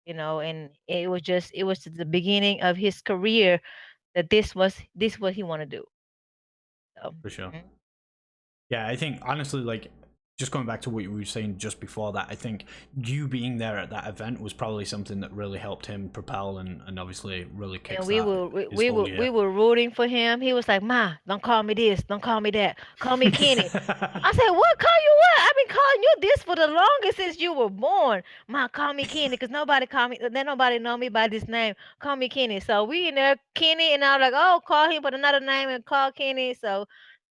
and it was the beginning of his career, that this what he want to do. So for sure. mhm. Yeah, I think honestly, like just going back to what you were saying just before that, I think you being there at that event was probably something that really helped him propel and obviously really And we kickstart were we, his we whole were we year. were rooting for him. He was like, "Ma, don't call me this, don't call me that, call me Kenny." I said, "What? Call you what? I've been calling you this for the longest since you were born. Ma, call me Kenny, because nobody call me. Then nobody know me by this name. Call me Kenny." So we in there, Kenny, and I was like, "Oh, call him with another name and call Kenny." So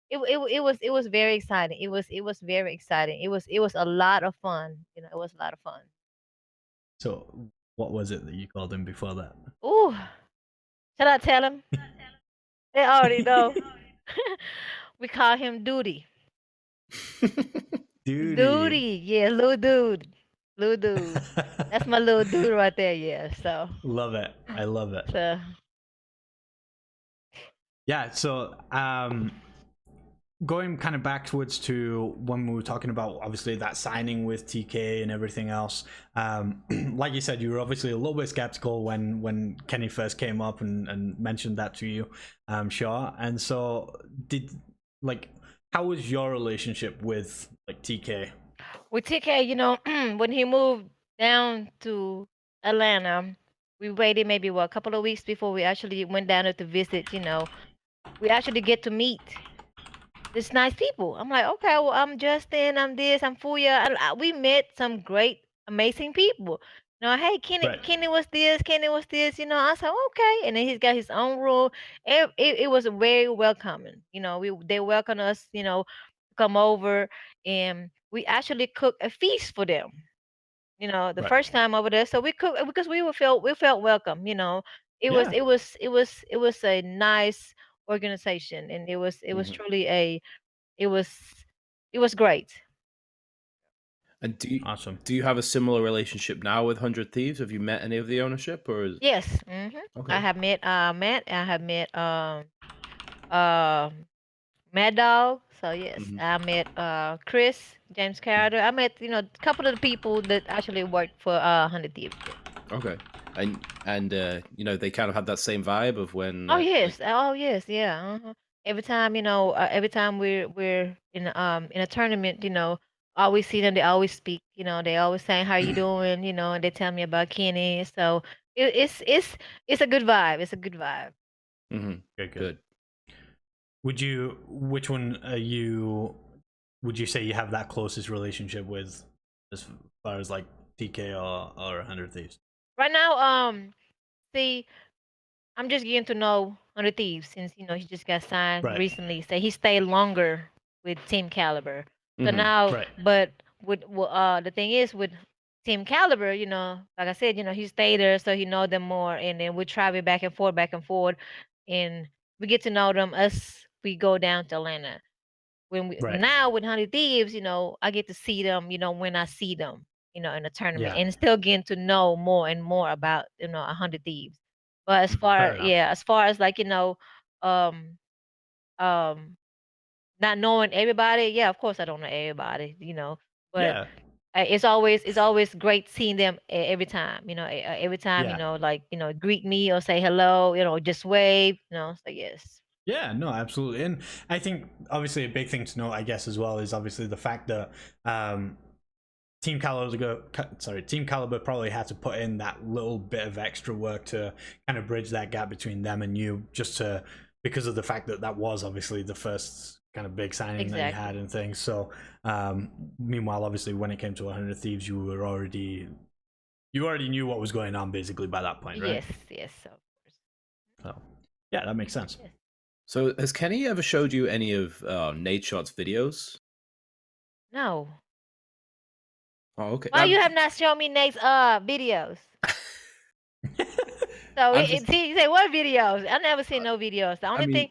it was very exciting. It was very exciting. It was a lot of fun. It was a lot of fun. So what was it that you called him before that? Ooh, should I tell him? They already know. We call him Duty. Duty. Duty, yeah, little dude, little dude. That's my little dude right there. Yeah. So, Love it. I love it. so Yeah, so going kind of backwards to when we were talking about obviously that signing with TK and everything else, like you said, you were obviously a little bit skeptical when Kenny first came up and mentioned that to you, I'm sure. And so did like how was your relationship with like TK? with TK, when he moved down to Atlanta, we waited maybe a couple of weeks before we actually went down there to visit. We actually get to meet this nice people. I'm like, okay, well, I'm Justin, I'm this, I'm Fuya. And we met some great, amazing people. Hey, Kenny, Right, Kenny was this, Kenny was this. I said, okay. And then he's got his own room. It was very welcoming. They welcomed us, come over, and we actually cooked a feast for them. The right. first time over there, so we cooked because we felt welcome. It was Yeah. it was it was it was a nice organization, and it was Mhm. truly it was it was great. And do you Awesome. do you have a similar relationship now with 100 Thieves? Have you met any of the ownership, or is Yes, I okay? have met Matt. I have met MaDaC. So yes, Hmm. I met Chris, James Carter. I met a couple of the people that actually worked for 100 Thieves. Yes. Okay, and they kind of had that same vibe of when Oh like yes, oh yes, yeah. Every time we're in a tournament, I always see them. They always speak. They always saying, "How you doing?" And they tell me about Kenny. So it's a good vibe. It's a good vibe. mhm, Good, good. good. Which one are you, would you say you have that closest relationship with as far as like TK or 100 Thieves? Right now, see, I'm just getting to know Under Thieves since he just got signed Right, recently. So he stayed longer with Team Caliber. So Hmm. now, right. but the thing is with Team Caliber, like I said, he stayed there, so he know them more, and then we travel back and forth, and we get to know them as we go down to Atlanta. When we Right. now with Honey Thieves, I get to see them, when I see them, in a tournament, Yeah. and still getting to know more and more about a Hundred Thieves. But Fair enough. as far as like um um not knowing everybody, yeah, of course I don't know everybody, but Yeah. it's always great seeing them every time. Every time, Yeah. like greet me or say hello. Just wave. So yes. Yeah, no, absolutely. And I think obviously a big thing to note, I guess, as well, is obviously the fact that Team Caliber probably had to put in that little bit of extra work to kind of bridge that gap between them and you, because of the fact that that was obviously the first kind of big signing that you Exactly. had and things. So meanwhile, obviously, when it came to 100 Thieves, you already knew what was going on basically by that point, right? Yes. Yes. Of course. So yeah, that makes sense. Yes. So has Kenny ever showed you any of Nate Shot's videos? No. Oh, okay. Why you have not shown me Nate's videos? So I'm just. see, you say what videos? I never seen no videos. The I only mean,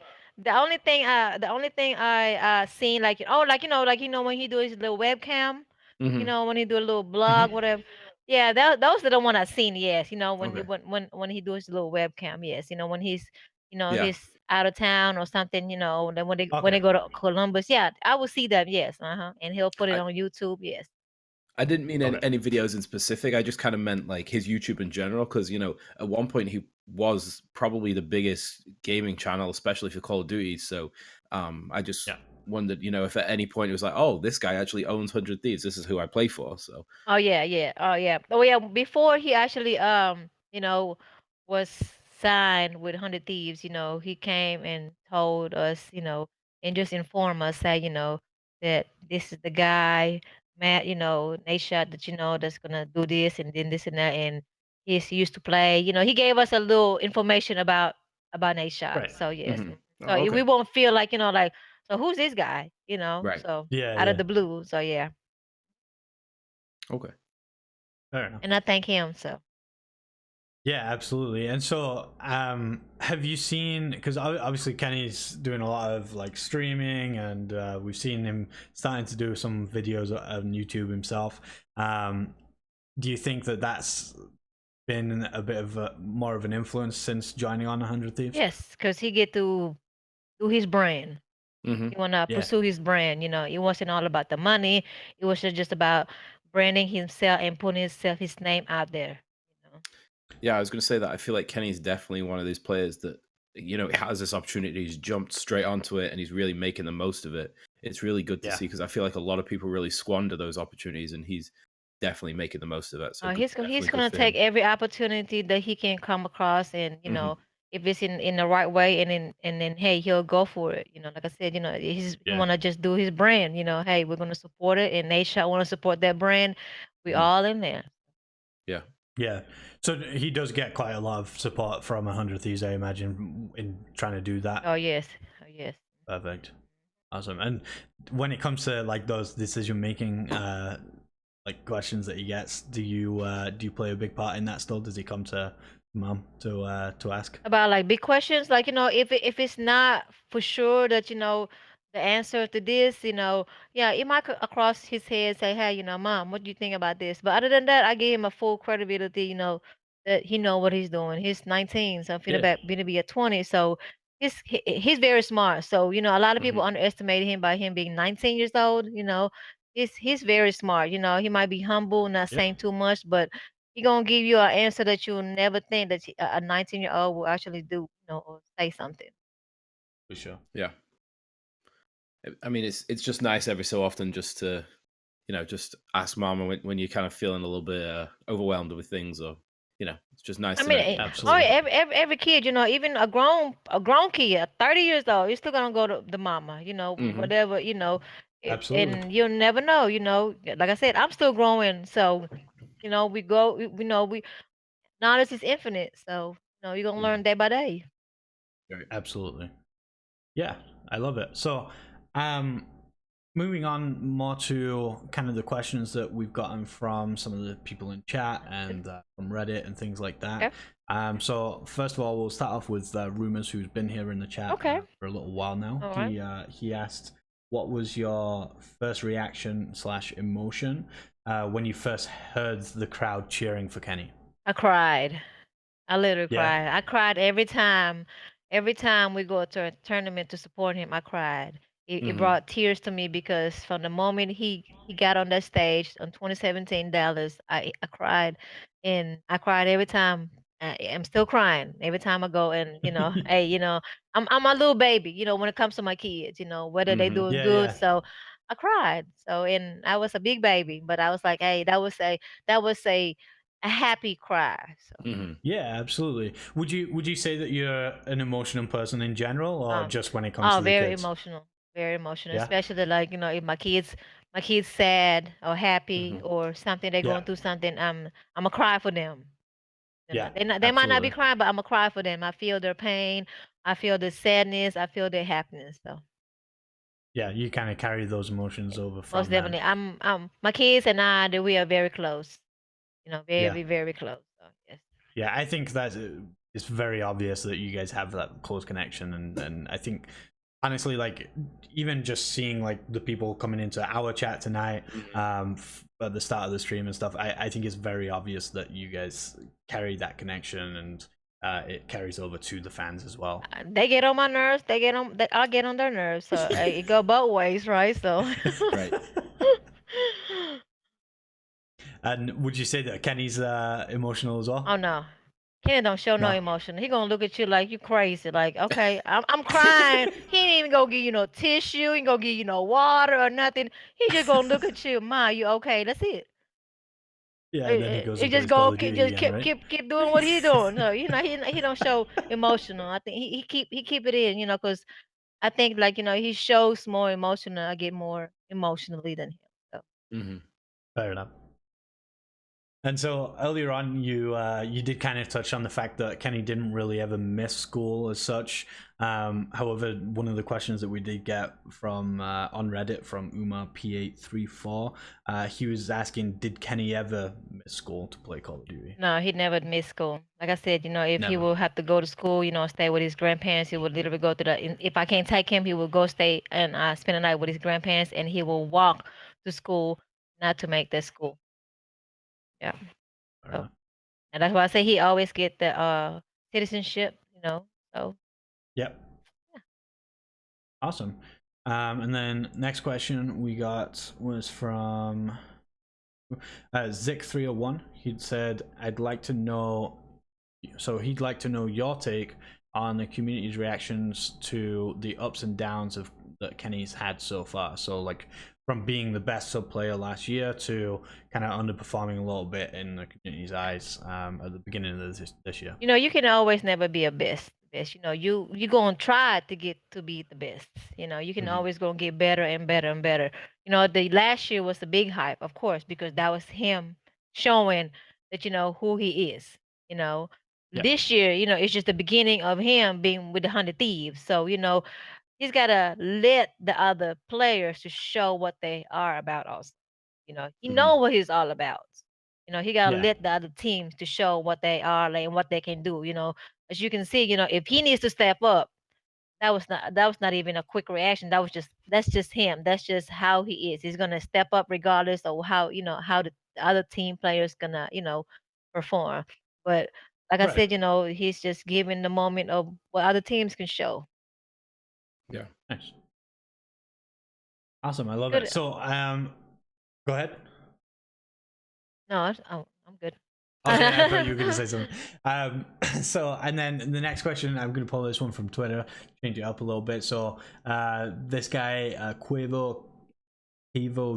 thing, I seen like when he do his little webcam, mhm, when he do a little Mhm. blog, whatever. Yeah, those are the one I seen. Yes, when okay. when he do his little webcam. Yes, when Yeah, he's out of town or something. Then when Okay. they go to Columbus, yeah, I will see them. Yes, and he'll put it I, on YouTube. Yes. I didn't mean Okay. any videos in specific. I just kind of meant like his YouTube in general, because at one point he was probably the biggest gaming channel, especially for Call of Duty. So I just Yeah. wondered, if at any point it was like, oh, this guy actually owns 100 Thieves. This is who I play for. So Oh yeah, yeah. Oh yeah. Oh yeah. Before he actually was signed with 100 Thieves, he came and told us, and just informed us that, that this is the guy, Matt, Nate shot that that's gonna do this and then this and that, and he used to play. He gave us a little information about Nate shot. Right. So yes. mhm. So Oh, we okay, won't feel like, like, so who's this guy? right, So Yeah. out of Yeah. the blue. So yeah. okay. Fair enough. And I thank him. So Yeah, absolutely. And so, have you seen? Because obviously Kenny's doing a lot of like streaming, and we've seen him starting to do some videos on YouTube himself. Do you think that that's been a bit of more of an influence since joining on 100 Thieves? yes, because he get to do his brand. Hmm. He wanna Yeah, pursue his brand. It wasn't all about the money. It was just about branding himself and putting his name out there. You know. Yeah, I was going to say that I feel like Kenny's definitely one of these players that has this opportunity. He's jumped straight onto it, and he's really making the most of it. It's really good to yeah, see, because I feel like a lot of people really squander those opportunities, and he's definitely making the most of it. So good, He's definitely good gonna for take him. every opportunity that he can come across, and Hmm. if it's in the right way, and then hey, he'll go for it. Like I said, he yeah, wanna just do his brand. Hey, we're gonna support it, and they shall wanna support that brand. We Hmm. all in there. Yeah. yeah. So he does get quite a lot of support from 100 Thieves, I imagine, in trying to do that. Oh yes, oh yes. Perfect. Awesome. And when it comes to like those decision making like questions that he gets, do you play a big part in that still? Does he come to mom to ask? About like big questions, like if it's not for sure that the answer to this, yeah, it might across his head say, hey, mom, what do you think about this? But other than that, I give him a full credibility, that he know what he's doing. He's 19, so I'm Yeah. finna be at 20, so he's very smart. So a lot of people Hmm. underestimated him by him being 19 years old. He's very smart. He might be humble, not Yeah. saying too much, but he gonna give you an answer that you'll never think that a 19-year-old will actually do, or say something. For sure. Yeah. I mean, it's just nice every so often just to just ask mama when you're kind of feeling a little bit overwhelmed with things, or it's just nice I to mean, know that that's Absolutely. every kid, even a grown kid, 30 years old, you're still gonna go to the mama, Hmm. whatever, Absolutely. and you'll never know, Like I said, I'm still growing, so we go, we knowledge is infinite, so you're gonna learn Hmm. day by day. Right. Absolutely. Yeah, I love it. So, um, moving on more to kind of the questions that we've gotten from some of the people in chat and from Reddit and things like that. Okay. So first of all, we'll start off with Rumors, who's been here in the chat Okay. for a little while now. All right. He asked, "What was your first reaction / emotion when you first heard the crowd cheering for Kenny?" I cried. I literally Yeah, cried. I cried every time. Every time we go to a tournament to support him, I cried. It brought tears to me because from the moment he got on that stage on 2017 Dallas, I cried, and I cried every time. I'm still crying every time I go, and hey, I'm a little baby, when it comes to my kids, whether they doing Yeah, good. yeah. So I cried. So, and I was a big baby, but I was like, hey, that was a happy cry. So Yeah, absolutely. Would you say that you're an emotional person in general, or um, just when it comes oh, to the kids? very emotional, Yeah. especially like if my kids sad or happy or something, they're Yeah. going through something. I'm a cry for them. Yeah. They might not be Absolutely. crying, but I'm a cry for them. I feel their pain. I feel the sadness. I feel their happiness. So Yeah, you kind of carry those emotions over most from them. definitely, my kids and we are very close. Yeah. Very, very close. So yes. Yeah, I think that it's very obvious that you guys have that close connection, and I think honestly, like even just seeing like the people coming into our chat tonight, at the start of the stream and stuff, I think it's very obvious that you guys carry that connection, and it carries over to the fans as well. They get on my nerves. I get on their nerves. So it go both ways, right? So. Right. And would you say that Kenny's emotional as Oh well? no. Kenny don't show no No. emotion. He gonna look at you like you crazy. Like, okay, I'm crying. He ain't even gonna give you no tissue. He ain't gonna give you no water or nothing. He just gonna look at you, Ma, you okay? That's it. Yeah, and then he goes He and just plays Call go of keep Duty just again, keep right? keep keep doing what he doing. No, he don't show emotional. I think he keep it in, because I think like he shows more emotional. I get more emotionally than him. So. Fair enough. And so earlier on, you did kind of touch on the fact that Kenny didn't really ever miss school as such. However, one of the questions that we did get from on Reddit from Uma P834, he was asking, did Kenny ever miss school to play Call of Duty? No, he never missed school. Like I said, if he Never. will have to go to school, stay with his grandparents, he would literally go to if I can't take him, he will go stay and spend the night with his grandparents, and he will walk to school, not to make that school. Yeah. Fair So, enough. and that's why I say he always get the citizenship, So, Yep. Awesome. And then next question we got was from Zik301. He'd said, I'd like to know, so he'd like to know your take on the community's reactions to the ups and downs of that Kenny's had so far. So like from being the best sub player last year to kind of underperforming a little bit in the community's eyes at the beginning of this year. you can always never be a best. You gonna try to get to be the best. You can always gonna get better and better and better. The last year was the big hype, of course, because that was him showing that who he is. You know, Yep. this year, it's just the beginning of him being with the 100 Thieves. So he's gotta let the other players to show what they are about. Also, he know what he's all about. He gotta Yeah. let the other teams to show what they are like and what they can do. As you can see, if he needs to step up, that was not even a quick reaction. That's just him. That's just how he is. He's gonna step up regardless of how the other team players gonna perform. But like I Right. said, he's just giving the moment of what other teams can show. Yeah. Nice. Awesome. I love it. Good. So go ahead. No, I'm good. Okay, I thought you were going to say something. So, and then the next question, I'm going to pull this one from Twitter, change it up a little bit. So, this guy, Quavo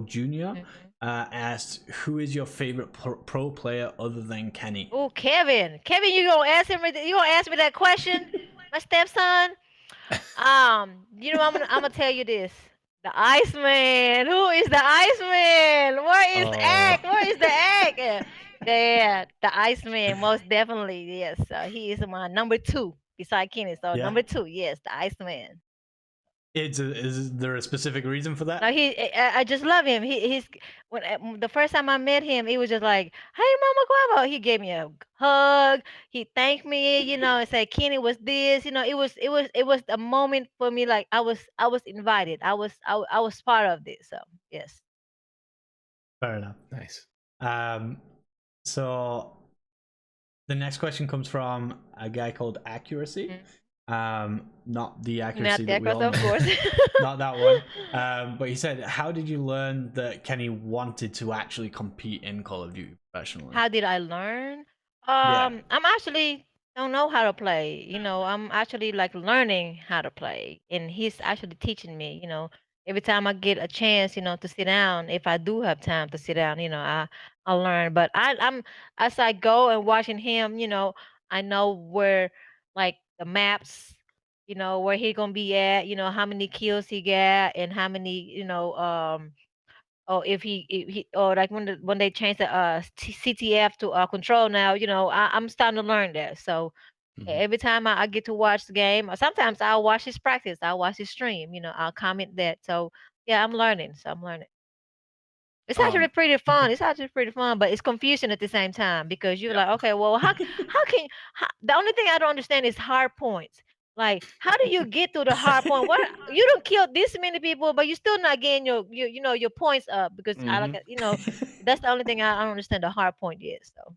Jr., asked, "Who is your favorite pro player other than Kenny?" Oh, Kevin. Kevin, you gonna ask him? You gonna ask me that question, my stepson? I'm gonna tell you this. The Iceman. Who is the Iceman? Where is Oh, Ack? Where is the Ack? Yeah, the Iceman, most definitely. Yes, he is my number two beside Kenny. So Yeah. number two, yes, the Iceman. Is there a specific reason for No, that? I just love him. He's the first time I met him, he was just like, "Hey, Mama Quavo." He gave me a hug. He thanked me, and said Kenny was this. It was a moment for me. Like I was invited. I was part of this. So yes. Fair enough. nice. So the next question comes from a guy called Accuracy. Not the accuracy Not that that we close, all of know. course. Not that one. But he said, how did you learn that Kenny wanted to actually compete in Call of Duty professionally? How did I learn? Yeah. I'm actually don't know how to play. I'm actually like learning how to play, and he's actually teaching me. Every time I get a chance, to sit down, if I do have time to sit down, I learn. But I'm as I go and watching him, I know where like the maps, where he gonna be at, how many kills he got, and how many, or if he or like when they changed the CTF to control now, I'm starting to learn that. So Mhm. every time I get to watch the game, or sometimes I'll watch his practice, I'll watch his stream, I'll comment that. So yeah, I'm learning. So I'm learning. It's actually Um, pretty fun. It's actually pretty fun, but it's confusing at the same time because you're yeah. like, okay, well, how can the only thing I don't understand is hard points. Like, how do you get to the hard point? What you don't kill this many people, but you still not getting your points up because I like Hmm. that's the only thing I don't understand the hard point is. So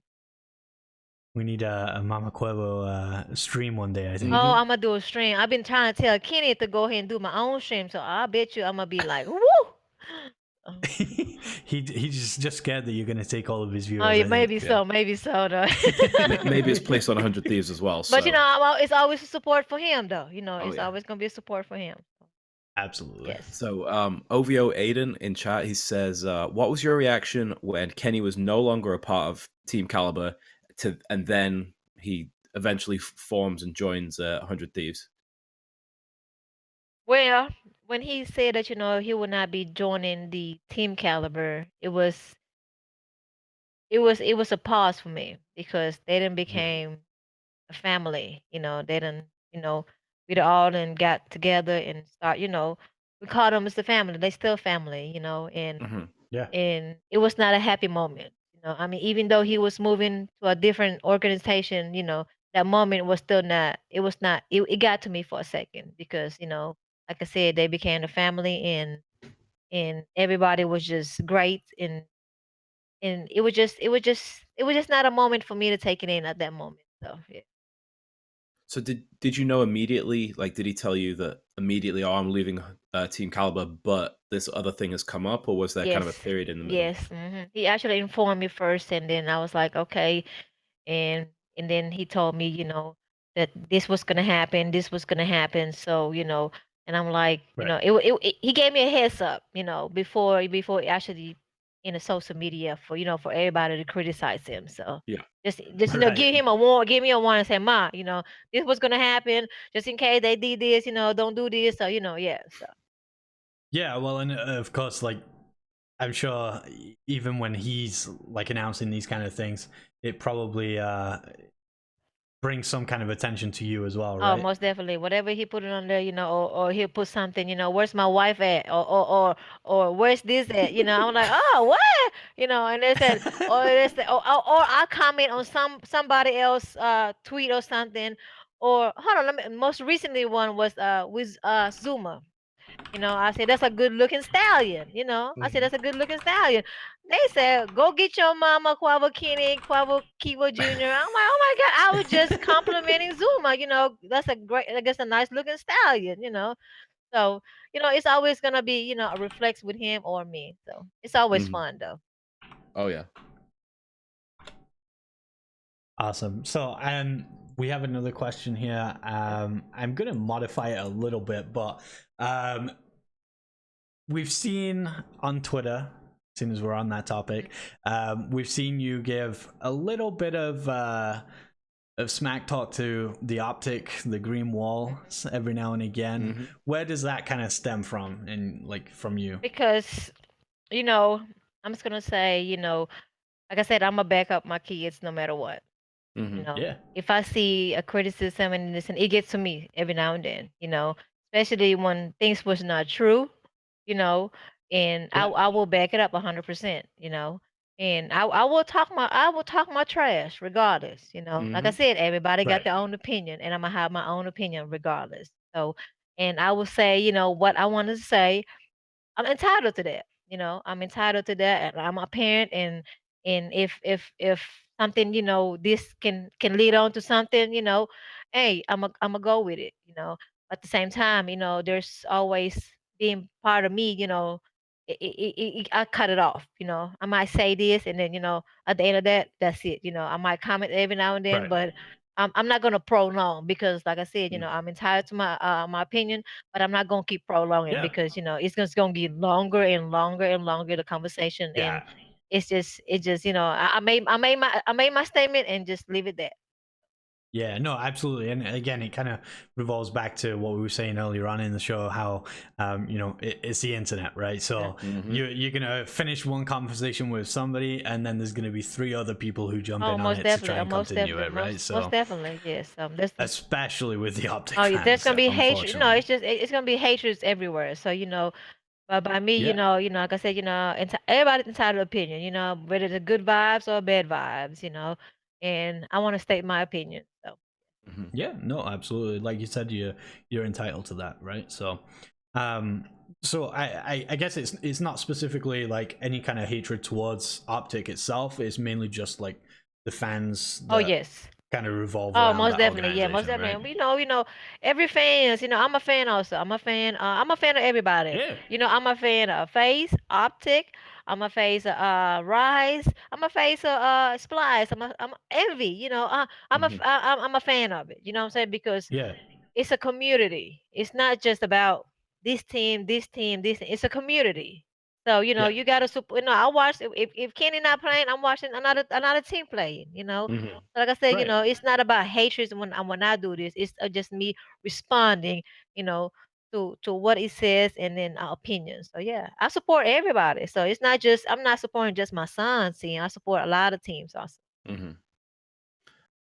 We need a MamaKuavo stream one day, I think. oh, Hmm. I'm gonna do a stream. I've been trying to tell Kenny to go ahead and do my own stream, so I bet you I'm gonna be like, woo. Oh, He's just scared that you're gonna take all of his oh, viewers, yeah, I think. Yeah. maybe so though. Maybe it's placed on 100 Thieves as well. But So, it's always a support for him, though. oh It's yeah. always gonna be a support for him. Absolutely. Yes. So, OVO Aiden in chat, he says, "What was your reaction when Kenny was no longer a part of Team Caliber, and then he eventually forms and joins 100 Thieves?" Well, when he said that he would not be joining the team caliber, it was a pause for me because they then Mhm. became a family. They done we all then got together and start. We call them as the family. They still family. And Mhm. Yeah. and it was not a happy moment. I mean, even though he was moving to a different organization, that moment was still not. It was not. It got to me for a second because like I said, they became a family and everybody was just great and it was just not a moment for me to take it in at that moment. So yeah. So, did you know immediately? Like, did he tell you that immediately? Oh, I'm leaving Team Caliber, but this other thing has come up, or was there kind of a Yes. period in the middle? Yes. He actually informed me first, and then I was like, okay. and and then he told me that this was gonna happen, this was gonna happen. So and I'm like, Right. he gave me a heads up, before actually in the social media for for everybody to criticize him. So Yeah. just Right. give me a warning, and say, Ma, this was gonna happen, just in case they did this, don't do this. So yeah. So Yeah, well, and of course, like, I'm sure even when he's like announcing these kind of things, it probably brings some kind of attention to you as well, oh, right? most definitely. Whatever he put it on there, or he'll put something, where's my wife at? Or where's this at? I'm like, oh, what? And they said, or I comment on somebody else tweet or something. Or hold on, most recently one was with Zuma. I said that's a good looking stallion. I said Mhm. that's a good looking stallion. They said go get your mama Quavo Kenny Quavo Kivo Jr. I'm like, oh my god, I was just complimenting Zuma. That's a great, I guess, a nice looking stallion. So it's always gonna be a reflex with him or me. So it's always Mhm. fun though. Oh yeah. Awesome. So, we have another question here. I'm gonna modify it a little bit, but um, we've seen on Twitter, as soon as we're on that topic, we've seen you give a little bit of smack talk to the optic, the green wall, every now and again. Hmm. Where does that kind of stem from, and like from you? Because you know I'm just gonna say like I said, I'm gonna back up my kids no matter what. Hmm. Yeah. If I see a criticism and this, and it gets to me every now and then, especially when things was not true, you know, and I Yeah. I will back it up 100%, and I will talk my trash regardless, Like I Hmm. said, everybody got Right. their own opinion, and I'm gonna have my own opinion regardless. So, and I will say, what I want to say. I'm entitled to that. I'm entitled to that. And I'm a parent, and if something, this can lead on to something, hey, I'm a go with it, you know. At the same time, you know, there's always being part of me, you know. I cut it off, you know. I might say this, and then, you know, at the end of that, that's it. You know, I might comment every now and then, Right. but I'm not gonna prolong because, like I said, you know, Mm. I'm entitled to my opinion, but I'm not gonna keep prolonging Yeah. because, you know, it's just gonna get longer and longer and longer the conversation, and Yeah. it's just, you know, I made my statement and just leave it there. Yeah, no, absolutely. And again, it kind of revolves back to what we were saying earlier on in the show, how, you know, it's the internet, right? Yeah. So Mm-hmm. you're going to finish one conversation with somebody, and then there's going to be three other people who jump Oh, in on most it to try definitely. and Most continue definitely. it, right? Most So definitely. Yes. There's some. especially with the Optic Oh, yeah, there's fans, gonna be hatred. No, unfortunately. it's just it's gonna be hatreds everywhere. So, you know, but by me, Yeah. like I said, you know, everybody's entitled to opinion. You know, whether it's good vibes or bad vibes. You know, and I want to state my opinion. So. Mm-hmm. Yeah, no, absolutely. Like you said, you're entitled to that, right? Um, so I guess it's not specifically like any kind of hatred towards Optic itself. It's mainly just like the fans Oh that yes. kind of revolve Oh, around most that definitely. Yeah, most organization, right? definitely. You know, every fans, you know, I'm a fan also. I'm a fan of everybody. Yeah. You know, I'm a fan of Face, Optic, I'm a face of Rise, I'm a face of Splice, I'm Envy, you know, Mm-hmm. I'm a fan of it. You know what I'm saying? Because Yeah. it's a community. It's not just about this team, this team, this team. It's a community. So, you know, Yeah. you gotta support. You know, I watch if Kenny not playing, I'm watching another team playing. You know, Mm-hmm. so like I said, you Right. know, it's not about hatred when I do this. It's just me responding. You know, to what it says and then our opinions. So yeah, I support everybody. So it's not just I'm not supporting just my son's team. I support a lot of teams also. Mm-hmm.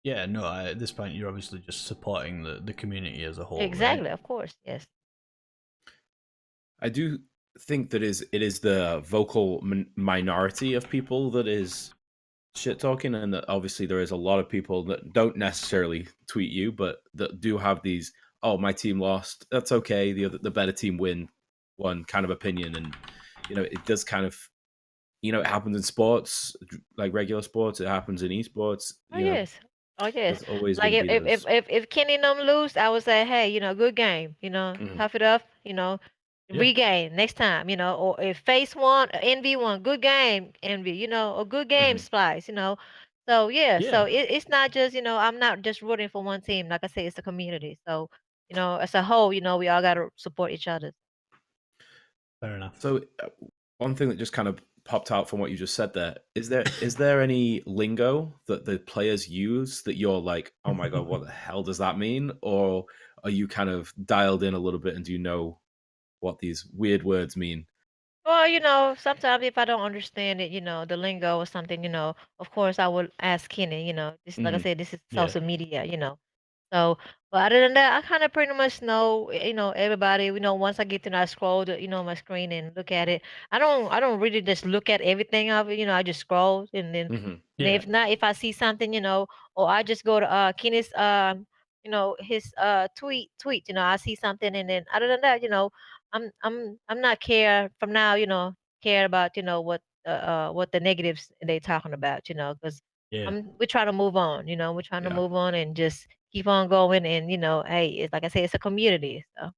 Yeah. No. At this point, you're obviously just supporting the community as a whole, right? Exactly, of course, yes. I do think that it is the vocal minority of people that is shit talking, and that obviously there is a lot of people that don't necessarily tweet you, but that do have these, oh, my team lost, that's okay, the better team won kind of opinion. And you know, it does kind of, you know, it happens in sports, like regular sports, it happens in esports, Oh you know, yes. Oh yes. there's always Like going to be those. if Kenny and them lose, I would say, hey, you know, good game. You know, Mhm, tough it up. You know, Yeah. regain next time. You know, or if Face won, Envy won, good game, Envy. You know, or good game, mhm, Splice. You know, so yeah. Yeah. So it's not just, you know, I'm not just rooting for one team. Like I say, it's a community. So, you know, as a whole, you know, we all got to support each other. Fair enough. so one thing that just kind of popped out from what you just said there, is there any lingo that the players use that you're like, oh my god, what the hell does that mean? Or are you kind of dialed in a little bit and do you know what these weird words mean? Well, you know, sometimes if I don't understand it, you know, the lingo or something, you know, of course I would ask Kenny, you know, this like I Hmm. said, this is Yeah. social media, you know. So, but other than that, I kind of pretty much know, you know, everybody. You know, once I get to, I scroll, you know, my screen and look at it. I don't really just look at everything of it. You know, I just scroll Hmm. and Yeah. if not, if I see something, you know, or I just go to Kenny's, you know, his tweet. You know, I see something, and then other than that, you know, I'm not care from now. You know, care about, you know, what the negatives they talking about. You know, because Yeah. we're trying to move on. You know, we're trying to Yeah. move on and just keep on going. And you know, hey, it's like I say, it's a community. So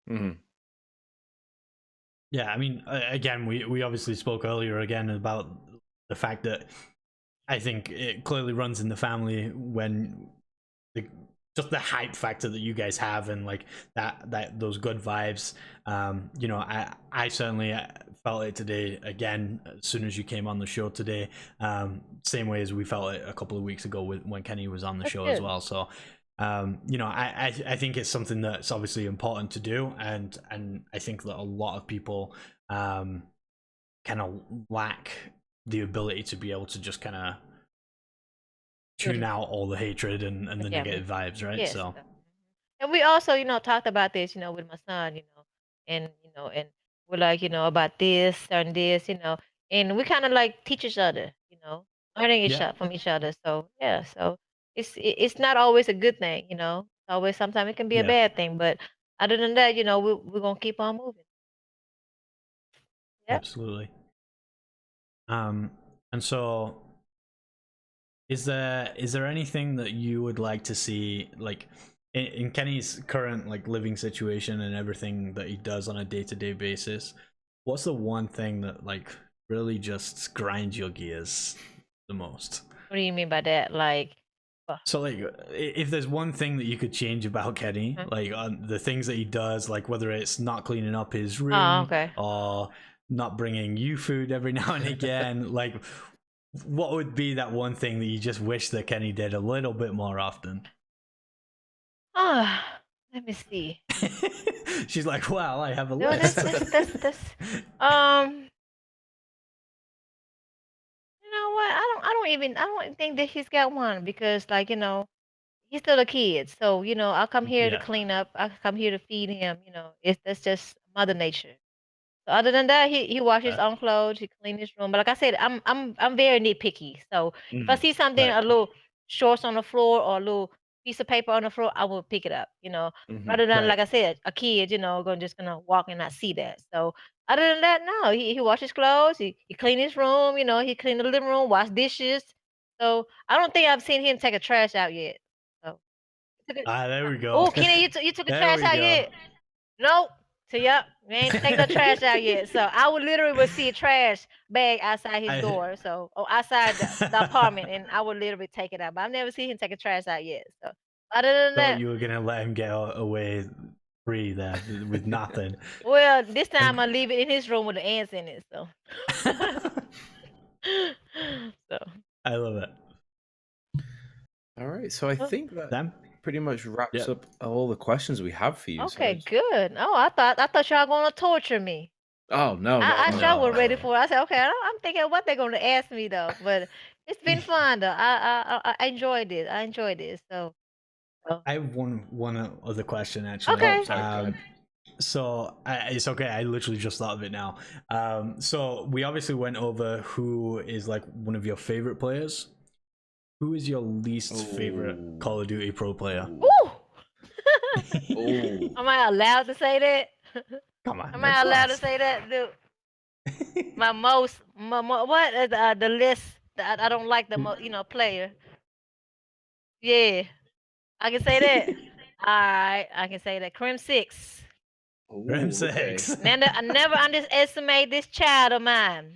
Hmm. Yeah, I mean, again, we obviously spoke earlier again about the fact that I think it clearly runs in the family when the just the hype factor that you guys have and like that those good vibes. You know, I certainly felt it today again as soon as you came on the show today. Same way as we felt it a couple of weeks ago with when Kenny was on the that's show as good. well. So you know, I think it's something that's obviously important to do, and I think that a lot of people kind of lack the ability to be able to just kind of tune Good. out all the hatred and the Yeah. negative vibes, right? Yes. So And we also, you know, talked about this, you know, with my son, and we're like, you know, about this and this, you know, and we kind of like teach each other, you know, learning each yeah, other from each other. So yeah, so it's not always a good thing, you know. Always sometimes it can be a yeah, bad thing, but other than that, you know, we're gonna keep on moving. Yep. absolutely. Um, and so is there anything that you would like to see like in Kenny's current like living situation and everything that he does on a day-to-day basis, what's the one thing that like really just grinds your gears the most? What do you mean by that? Like, So like, if there's one thing that you could change about Kenny, like on the things that he does, like whether it's not cleaning up his room okay. or not bringing you food every now and again, like what would be that one thing that you just wish that Kenny did a little bit more often? Let me see. She's like, well, I have a No, list. that's you know what? I don't think that he's got one because like, he's still a kid. So, I'll come here to Yeah. clean up. I come here to feed him, that's just mother nature. So other than that, he washes his own clothes, he clean his room. But like I said, I'm very nitpicky. So if I see something, Right. a little shorts on the floor or a little piece of paper on the floor, I will pick it up. Rather than Right. like I said, a kid, gonna walk and not see that. So other than that, no, he washes clothes, he clean his room, he clean the living room, wash dishes. So I don't think I've seen him take a trash out yet. So There we go. oh, Kenny, you took the There trash we out go. yet? Nope. So yep, we ain't taking the trash out yet. So I would literally would see a trash bag outside his door. So or outside the apartment, and I would literally take it out. But I've never seen him take a trash out yet. So other than Thought that, you were gonna let him get away free there with nothing. well, this time I leave it in his room with the ants in it. So so I love it. All right, so I think that Them? pretty much wraps Yeah. up all the questions we have for you. So okay, good. Oh, I thought y'all gonna torture me. oh no, no, I no, sure was no. ready for it. I said, okay, I'm thinking what they're gonna ask me though. But it's been fun though. I enjoyed this. I enjoyed this. So I have one other question actually. okay. Oh, sorry, go ahead. So it's okay. I literally just thought of it now. So we obviously went over who is like one of your favorite players. Who is your least favorite Ooh. Call of Duty Pro player? Ooh. Oh, Am I allowed to say that? Come on, Am of I allowed to course. say that, dude? What is the list that I don't like the most, player? Yeah, I can say that. All right, I can say that. Crim 6. Rim oh, okay. 6. I never underestimate this child of mine.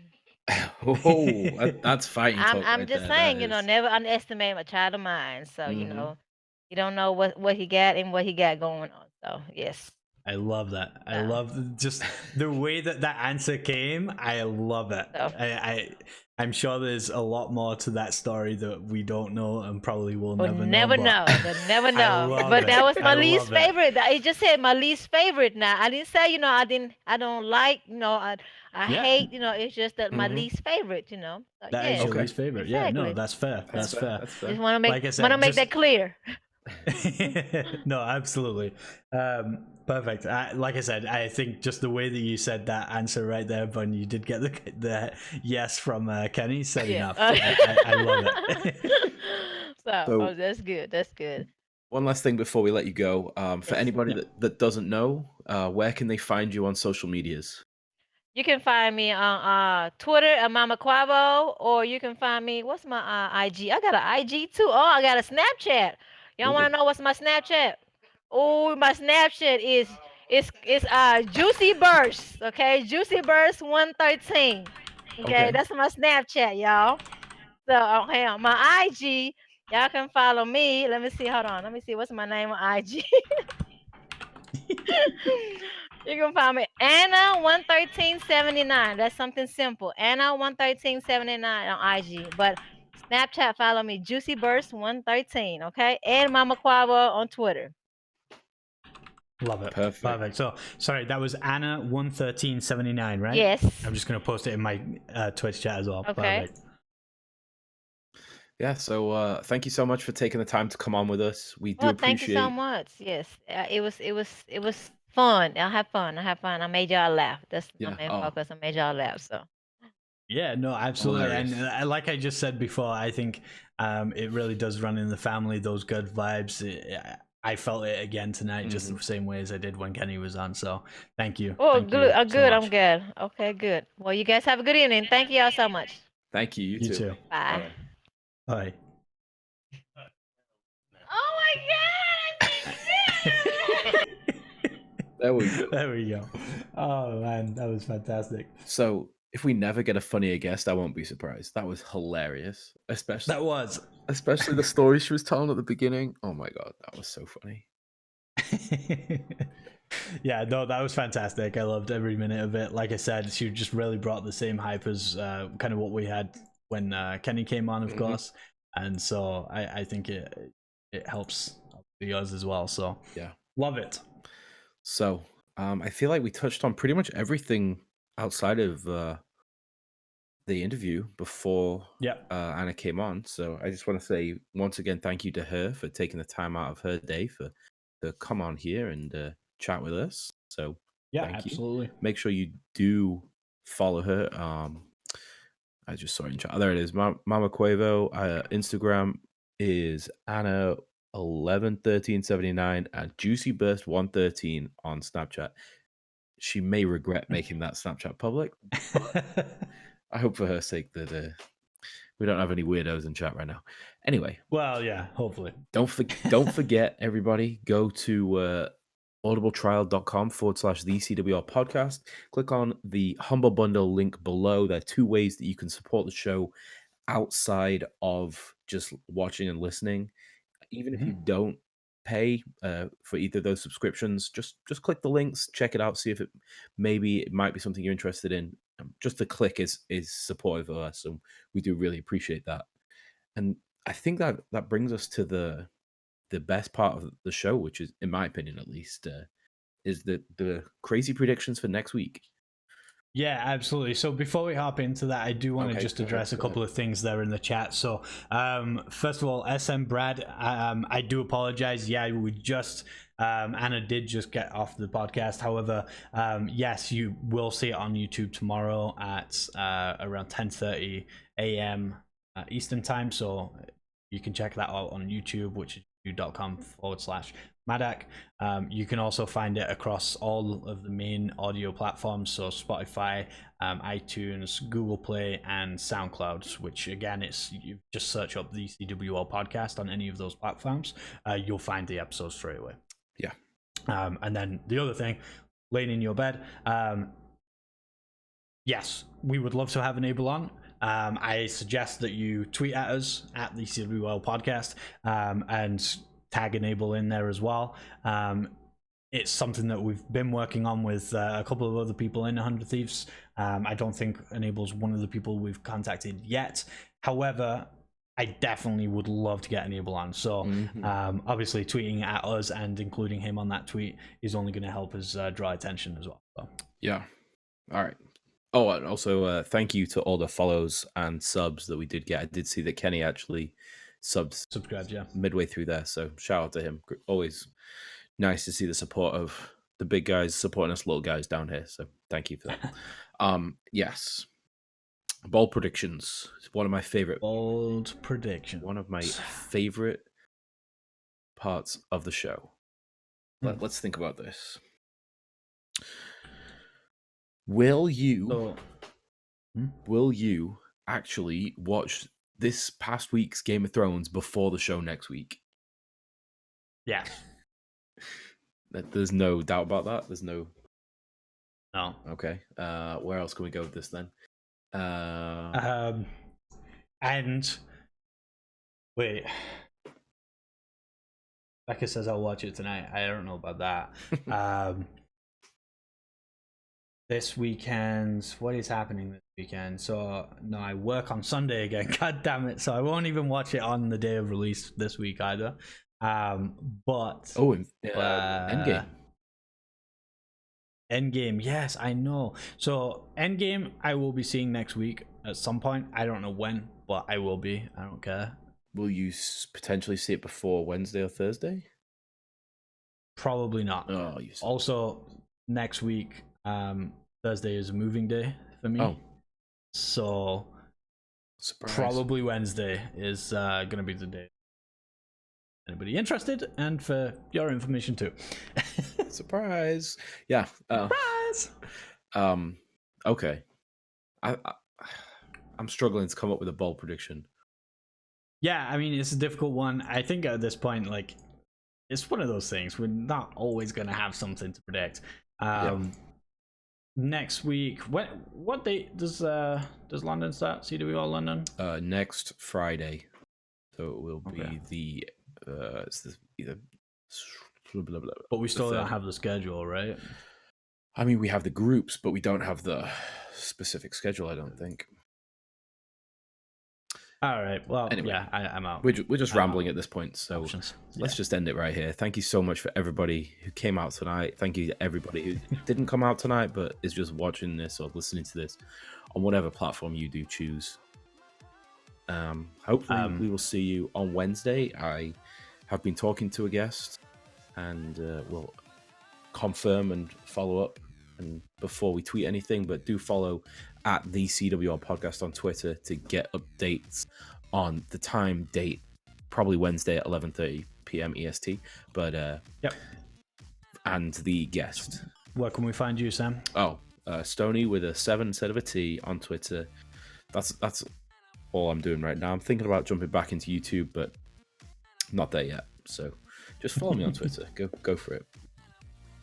Oh, that's fighting talk I'm right just there. That saying, is. never underestimate a child of mine. So, Mm-hmm. you don't know what he got and what he got going on. So, yes. I love that. I So, love just the way that that answer came. I love it. so. I'm sure there's a lot more to that story that we don't know and probably will We'll never know. never But know. They'll never I know. love But it. that was my I least love it. favorite. It just said my least favorite now. I didn't say, I don't like, I Yeah, hate, it's just that my Mm-hmm. least favorite, So, that is yeah, your Okay. least favorite. Yeah, no, exactly. that's fair. That's Fair. fair. That's Just fair. want to Like I make said, just that clear. no, absolutely. Perfect. Like I said, I think just the way that you said that answer right there, Bun, you did get the yes from Kenny. Said Yeah. enough. I love it. So, So that's good. That's good. one last thing before we let you go. For Yes. anybody Yeah. that doesn't know, where can they find you on social medias? You can find me on Twitter at MamaKuavo, or you can find me. What's my IG? I got an IG too. Oh, I got a Snapchat. Y'all want Ooh. to know what's my Snapchat? Oh, my Snapchat is Juicy Burst. Okay, Juicy Burst 113. Okay, Okay. that's my Snapchat, y'all. So okay, on my IG, y'all can follow me. Let me see. Hold on. Let me see. What's my name on IG? You can find me Anna 11379. That's something simple. Anna 11379 on IG. But Snapchat, follow me Juicy Burst 113. Okay, and Mama Quava on Twitter. Love it. Perfect. Perfect. So sorry, that was Anna 11379, right? Yes. I'm just gonna post it in my Twitch chat as well. Okay. Perfect. Yeah. So thank you so much for taking the time to come on with us. We do Well, thank you so appreciate. much. Yes, it was fun. I had fun. I made y'all laugh. That's my Yeah. main Oh, focus. I made y'all laugh. So. Yeah, no, absolutely. hilarious. And like I just said before, I think it really does run in the family, those good vibes. I felt it again tonight, just the same way as I did when Kenny was on. So thank you. Oh, Thank good. you so Good. I'm much. good. Okay, good. Well, you guys have a good evening. Thank you all so much. Thank you. You You too. too. Bye. Bye. Oh my God! I did There we go. There we go. Oh man, that was fantastic. So if we never get a funnier guest, I won't be surprised. That was hilarious, especially the story she was telling at the beginning. Oh my god, that was so funny. Yeah, no, that was fantastic. I loved every minute of it. Like I said, she just really brought the same hype as kind of what we had when Kenny came on, of course. And so I think it helps us as well. So yeah, love it. So I feel like we touched on pretty much everything outside of the interview before Anna came on. So I just want to say once again, thank you to her for taking the time out of her day to come on here and chat with us. So yeah, thank absolutely. you. Make sure you do follow her. I just saw it in chat. Oh, there it is. MamaKuavo. Instagram is Anna 111379 and Juicy Burst 113 on Snapchat. She may regret making that Snapchat public, but I hope for her sake that we don't have any weirdos in chat right now. Anyway, well, yeah, hopefully. Don't forget, everybody, go to audibletrial.com/the CWR podcast. Click on the Humble Bundle link below. There are 2 ways that you can support the show outside of just watching and listening. Even if you don't pay for either of those subscriptions, just click the links, check it out, see if it might be something you're interested in. Just the click is supportive of us, so we do really appreciate that. And I think that brings us to the best part of the show, which is, in my opinion at least, is the crazy predictions for next week. Yeah, absolutely. So before we hop into that, I do want to just address a couple of things there in the chat. So first of all, SM Brad, I do apologize. Yeah, we just Anna did just get off the podcast. However, yes, you will see it on YouTube tomorrow at around 10:30 a.m. Eastern time. So you can check that out on YouTube, which is youtube.com/MaDaC. You can also find it across all of the main audio platforms, so Spotify, iTunes, Google Play, and SoundCloud, which again, you just search up the CWL podcast on any of those platforms. You'll find the episodes straight away. Yeah. And then the other thing, laying in your bed, yes, we would love to have Enable on. I suggest that you tweet at us at the CWL podcast and tag Enable in there as well. It's something that we've been working on with a couple of other people in 100 Thieves. I don't think Enable's one of the people we've contacted yet. However, I definitely would love to get Enable on. So obviously tweeting at us and including him on that tweet is only going to help us draw attention as well. So. Yeah. All right. Oh, and also thank you to all the follows and subs that we did get. I did see that Kenny actually subscribed, midway through there. So shout out to him. Always nice to see the support of the big guys supporting us little guys down here. So thank you for that. Yes. Bold predictions. It's one of my favorite. Bold predictions. One of my favorite parts of the show. Let's think about this. Will you actually watch this past week's Game of Thrones before the show next week? Yeah. There's no doubt about that. There's no. Okay. Where else can we go with this then? And wait. Becca says I'll watch it tonight. I don't know about that. This weekend, what is happening this weekend? So no, I work on Sunday again. God damn it! So I won't even watch it on the day of release this week either. But Endgame, yes, I know. So Endgame, I will be seeing next week at some point. I don't know when, but I will be. I don't care. Will you potentially see it before Wednesday or Thursday? Probably not. Oh, also next week. Thursday is a moving day for me. Oh. So surprise. Probably Wednesday is gonna be the day. Anybody interested? And for your information too. Surprise. Yeah. Surprise. Okay. I'm struggling to come up with a bold prediction. Yeah, I mean it's a difficult one. I think at this point, like it's one of those things. We're not always going to have something to predict. Next week, what date does London start? CWR London? Next Friday, so it will be the it's either. Blah, blah, blah, but we still don't have the schedule, right? I mean, we have the groups, but we don't have the specific schedule. I don't think. All right. Well, anyway, yeah, I'm out. We're just rambling at this point, so let's Yeah. just end it right here. Thank you so much for everybody who came out tonight. Thank you to everybody who didn't come out tonight, but is just watching this or listening to this on whatever platform you do choose. Hopefully, we will see you on Wednesday. I have been talking to a guest, and we'll confirm and follow up and before we tweet anything, but do follow at the CWR podcast on Twitter to get updates on the time, date, probably Wednesday at 11:30 p.m. EST. But and the guest. Where can we find you, Sam? Stony with a 7 instead of a T on Twitter. That's all I'm doing right now. I'm thinking about jumping back into YouTube, but not there yet. So just follow me on Twitter. Go for it.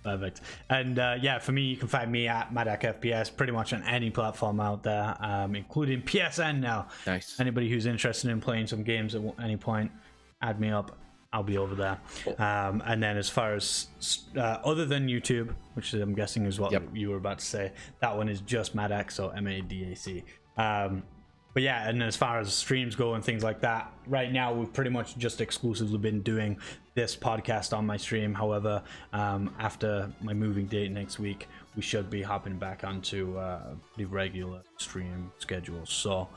Perfect. And for me, you can find me at MaDaC FPS pretty much on any platform out there, including PSN now. Nice. Anybody who's interested in playing some games at any point, add me up. I'll be over there. Cool. And then as far as other than YouTube, which I'm guessing is what you were about to say, that one is just MaDaC, so MaDaC. But yeah, and as far as streams go and things like that, right now we've pretty much just exclusively been doing this podcast on my stream. However, after my moving date next week, we should be hopping back onto the regular stream schedule. So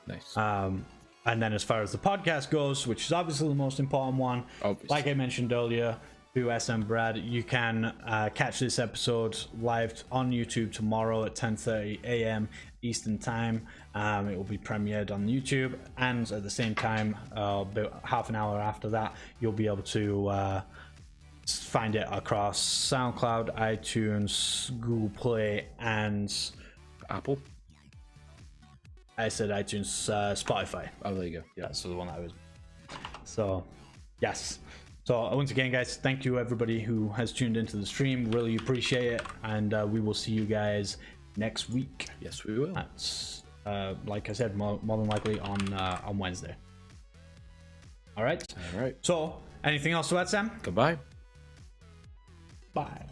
nice. And then as far as the podcast goes, which is obviously the most important one, like I mentioned earlier, to SM Brad, you can catch this episode live on YouTube tomorrow at 10:30 a.m. Eastern Time. It will be premiered on YouTube, and at the same time, about half an hour after that, you'll be able to find it across SoundCloud, iTunes, Google Play, and Apple. I said iTunes, Spotify. Oh, there you go. Yeah, that's the one I was. So, yes. So once again, guys, thank you everybody who has tuned into the stream. Really appreciate it, and we will see you guys next week. Yes, we will. That's like I said, more than likely on Wednesday. All right. All right. So, anything else to add, Sam? Goodbye. Bye.